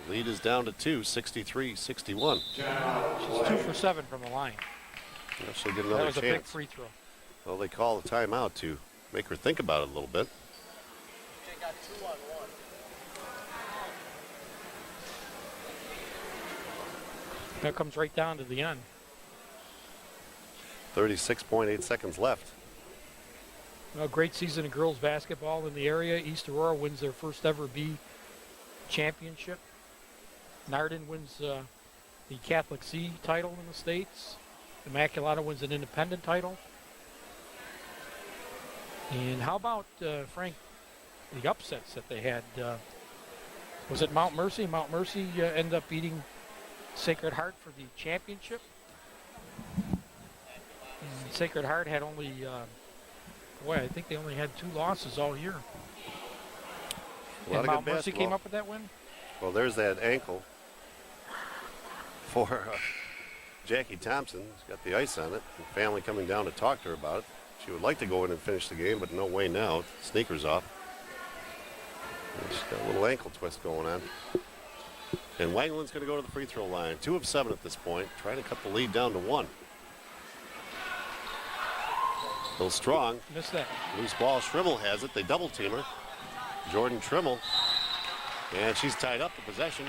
The lead is down to 2, 63-61. She's 2 for 7 from the line. Yeah, she'll get That another was chance. a big free throw. Well, they call the timeout to make her think about it a little bit. That comes right down to the end. 36.8 seconds left. A great season of girls basketball in the area. East Aurora wins their first ever B championship. Narden wins the Catholic C title in the States. Immaculata wins an independent title. And how about, Frank, the upsets that they had? Was it Mount Mercy? Mount Mercy ended up beating Sacred Heart for the championship. And Sacred Heart had only, I think they only had 2 losses all year. And Mount Mercy came up with that win? Well, there's that ankle for Jackie Thompson. She's got the ice on it. And family coming down to talk to her about it. She would like to go in and finish the game, but no way now. Sneakers off. And she's got a little ankle twist going on. And Wangland's going to go to the free throw line. 2 of 7 at this point. Trying to cut the lead down to 1. Still strong. Missed that. Loose ball. Schrimmel has it. They double team her. Jordan Schrimmel. And she's tied up. The possession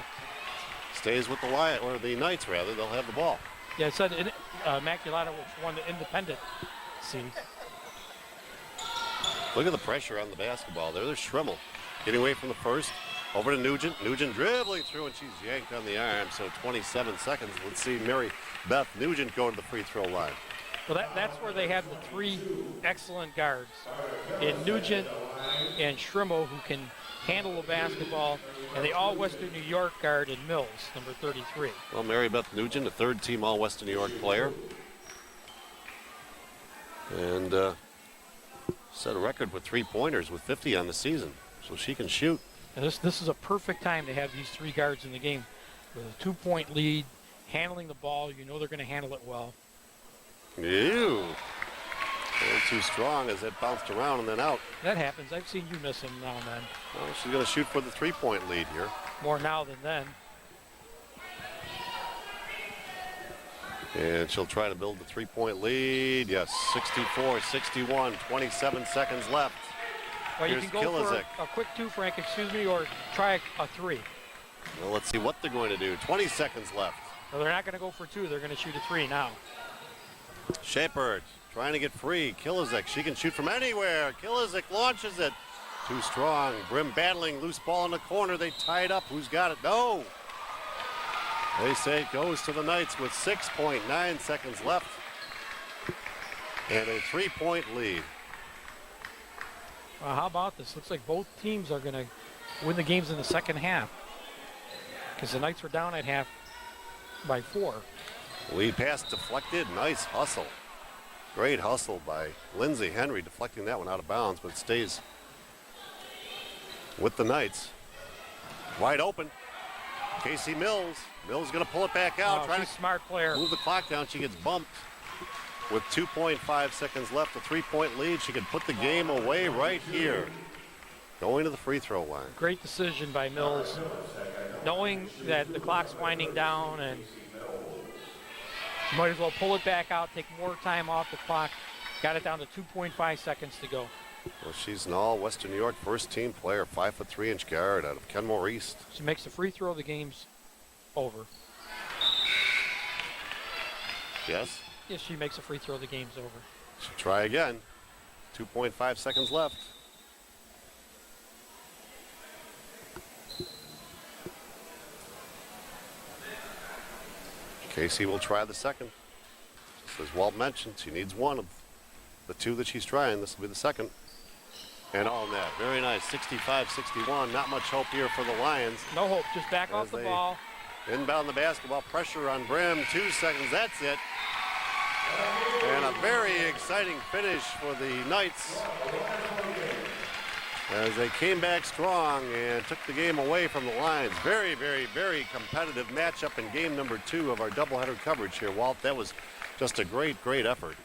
stays with the Lions, or the Knights rather. They'll have the ball. Yeah, it said Immaculata won the independent seed. Look at the pressure on the basketball there. There's Schrimmel getting away from the first. Over to Nugent. Nugent dribbling through, and she's yanked on the arm. So 27 seconds. Let's see Mary Beth Nugent go to the free throw line. Well, that's where they have the 3 excellent guards in Nugent and Schrimmel, who can handle the basketball, and the all-Western New York guard in Mills, number 33. Well, Mary Beth Nugent, a 3rd-team all-Western New York player. And set a record with 3-pointers with 50 on the season. So she can shoot. And this is a perfect time to have these 3 guards in the game. With a 2-point lead, handling the ball, you know they're going to handle it well. Ew. A little too strong as it bounced around and then out. That happens. I've seen you miss them now and then. Well, she's going to shoot for the 3-point lead here. More now than then. And she'll try to build the 3-point lead. Yes, 64-61, 27 seconds left. Well, you Here's can go Kilizek. for a quick 2, Frank, or try a 3. Well, let's see what they're going to do. 20 seconds left. Well, they're not going to go for 2. They're going to shoot a 3 now. Shepard trying to get free. Kilizek, she can shoot from anywhere. Kilizek launches it. Too strong. Brim battling. Loose ball in the corner. They tie it up. Who's got it? No. They say it goes to the Knights with 6.9 seconds left. And a 3-point lead. Well, how about this? Looks like both teams are going to win the games in the second half. Because the Knights were down at half by 4. Lead pass deflected. Nice hustle. Great hustle by Lindsay Henry, deflecting that one out of bounds, but it stays with the Knights. Wide open. Casey Mills Mills going to pull it back out. Oh, Trying she's to a smart player. move the clock down. She gets bumped. With 2.5 seconds left, a 3-point lead. She could put the game away right here. Going to the free throw line. Great decision by Mills. Knowing that the clock's winding down and you might as well pull it back out, take more time off the clock. Got it down to 2.5 seconds to go. Well, she's an all Western New York first team player, 5'3" guard out of Kenmore East. She makes the free throw, the game's over. Yes? If she makes a free throw, the game's over. She'll try again. 2.5 seconds left. Casey will try the second. As Walt mentioned, she needs one of the two that she's trying. This will be the second. And all net. Very nice. 65-61. Not much hope here for the Lions. No hope. Just back off the ball. Inbound the basketball. Pressure on Brim. 2 seconds. That's it. And a very exciting finish for the Knights as they came back strong and took the game away from the Lions. Very, very, very competitive matchup in game number 2 of our doubleheader coverage here, Walt. That was just a great, great effort.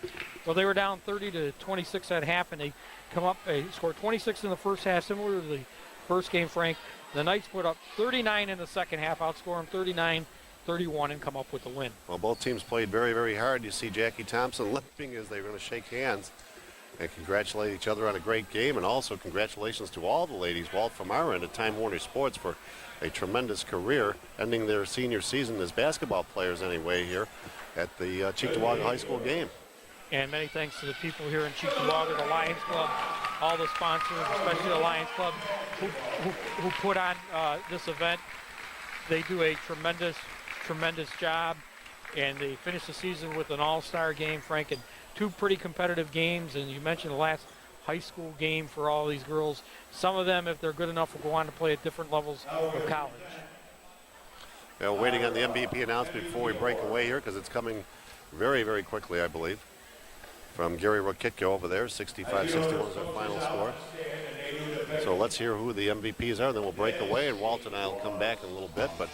Well, they were down 30-26 at half, and they come up, they scored 26 in the first half, similar to the first game, Frank. The Knights put up 39 in the second half, outscore them 39-31, and come up with the win. Well, both teams played very, very hard. You see Jackie Thompson limping as they were going to shake hands and congratulate each other on a great game, and also congratulations to all the ladies, Walt, from our end at Time Warner Sports for a tremendous career, ending their senior season as basketball players anyway here at the Cheektowaga High School game. And many thanks to the people here in Cheektowaga, the Lions Club, all the sponsors, especially the Lions Club, who put on this event. They do a tremendous job, and they finish the season with an all-star game, Frank, and 2 pretty competitive games. And you mentioned the last high school game for all these girls. Some of them, if they're good enough, will go on to play at different levels of college. Waiting on the MVP announcement before we break away here, because it's coming very, very quickly, I believe. From Gary Rokitko over there, 65-61 is our final score. So let's hear who the MVPs are, then we'll break away, and Walt and I will come back in a little bit, but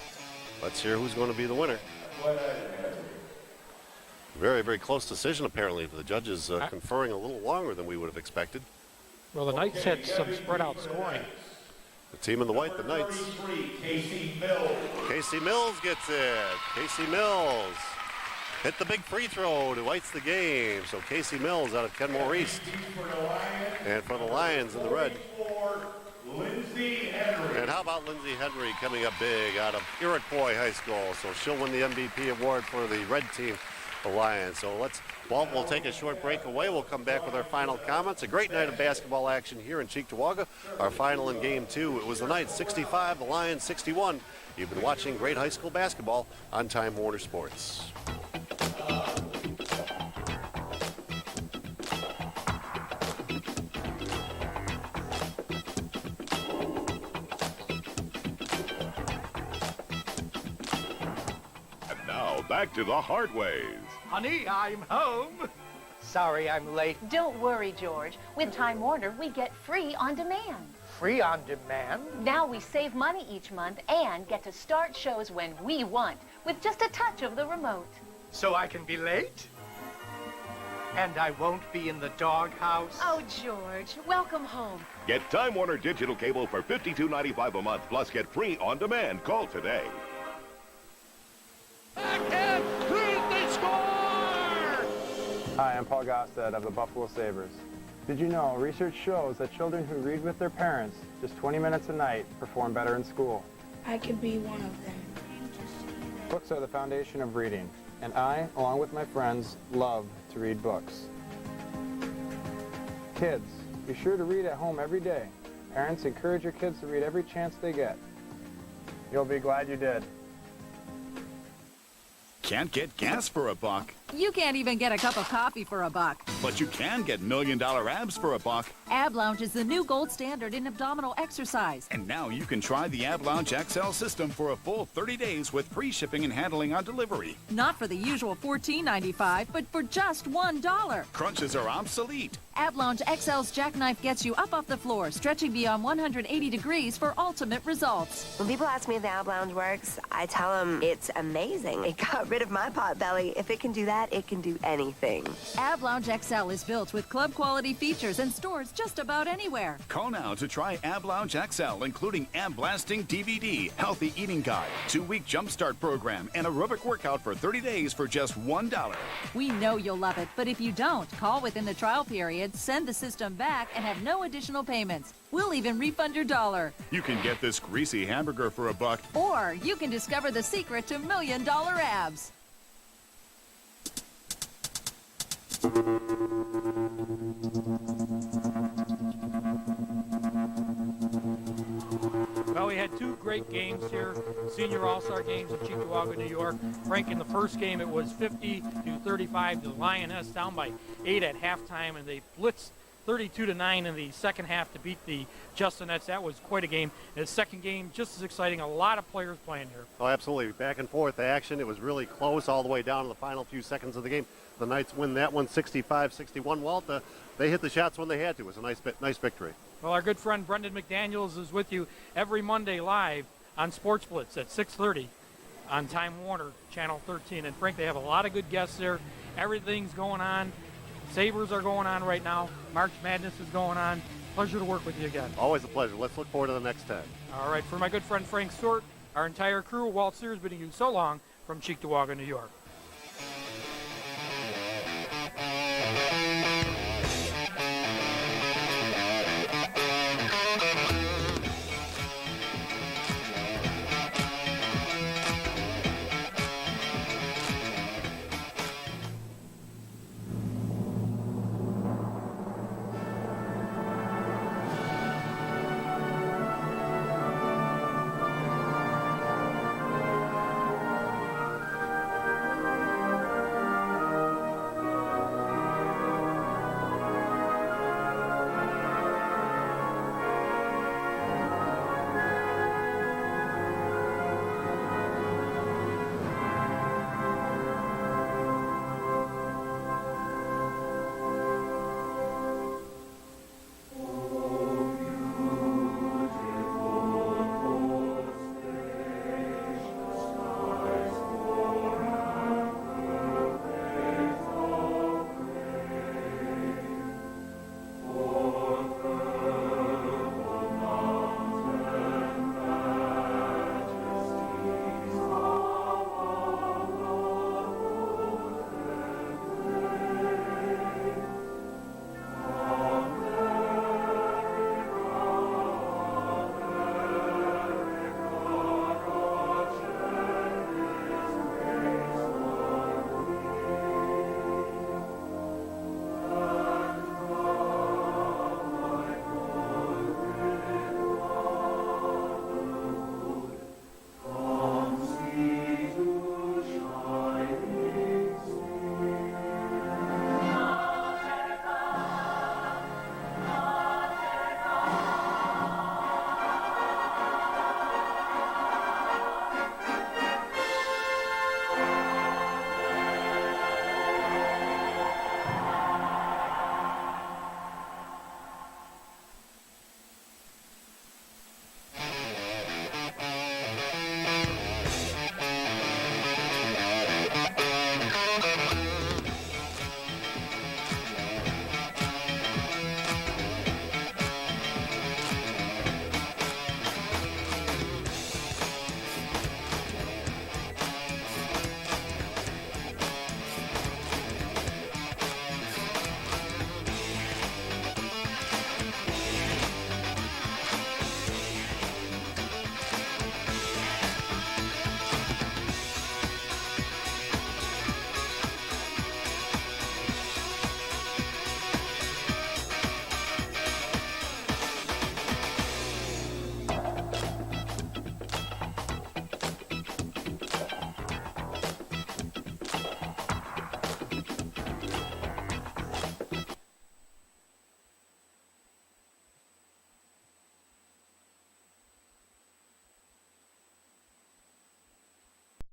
let's hear who's going to be the winner. Very, very close decision, apparently, for the judges conferring a little longer than we would have expected. Well, the Knights had some spread-out scoring. The team in the white, the Knights. Casey Mills gets it. Casey Mills hit the big free throw to ice the game. So Casey Mills out of Kenmore East. And for the Lions in the red. And how about Lindsay Henry coming up big out of Iroquois High School. So she'll win the MVP award for the red team, the Lions. So Walt will take a short break away. We'll come back with our final comments. A great night of basketball action here in Cheektowaga. Our final in game 2. It was the Knights 65, the Lions 61. You've been watching great high school basketball on Time Warner Sports. And now back to the hard ways. Honey, I'm home. Sorry I'm late. Don't worry, George. With Time Warner, we get free on demand. Free on demand? Now we save money each month and get to start shows when we want with just a touch of the remote. So I can be late? And I won't be in the doghouse? Oh, George, welcome home. Get Time Warner digital cable for $52.95 a month, plus get free on demand. Call today. Backhand, they score! Hi, I'm Paul Gostad of the Buffalo Sabres. Did you know research shows that children who read with their parents just 20 minutes a night perform better in school? I could be one of them. Books are the foundation of reading, and I, along with my friends, love to read books. Kids, be sure to read at home every day. Parents, encourage your kids to read every chance they get. You'll be glad you did. Can't get gas for a buck? You can't even get a cup of coffee for $1. But you can get $1 million abs for $1. Ab Lounge is the new gold standard in abdominal exercise. And now you can try the Ab Lounge XL system for a full 30 days with free shipping and handling on delivery. Not for the usual $14.95, but for just $1. Crunches are obsolete. Ab Lounge XL's jackknife gets you up off the floor, stretching beyond 180 degrees for ultimate results. When people ask me if the Ab Lounge works, I tell them it's amazing. It got rid of my pot belly. If it can do that, it can do anything. Ab Lounge XL is built with club quality features and stores just about anywhere. Call now to try Ab Lounge XL, including Ab Blasting DVD, Healthy Eating Guide, 2-week Jumpstart Program, and aerobic workout for 30 days for just $1. We know you'll love it, but if you don't, call within the trial period, send the system back, and have no additional payments. We'll even refund your $1. You can get this greasy hamburger for $1. Or you can discover the secret to $1 million abs. Well, we had two great games here, senior all-star games in Cheektowaga, New York. Frank, in the first game, it was 50-35. The Lioness down by 8 at halftime, and they blitzed 32-9 in the second half to beat the Justinettes. That was quite a game. And the second game, just as exciting. A lot of players playing here. Oh, absolutely. Back and forth action. It was really close all the way down to the final few seconds of the game. The Knights win that one 65-61. Walt, they hit the shots when they had to. It was a nice victory. Well, our good friend Brendan McDaniels is with you every Monday live on Sports Blitz at 6:30 on Time Warner, Channel 13. And Frank, they have a lot of good guests there. Everything's going on. Sabres are going on right now. March Madness is going on. Pleasure to work with you again. Always a pleasure. Let's look forward to the next 10. All right, for my good friend Frank Stewart, our entire crew, Walt Sears bidding you so long from Cheektowaga, New York.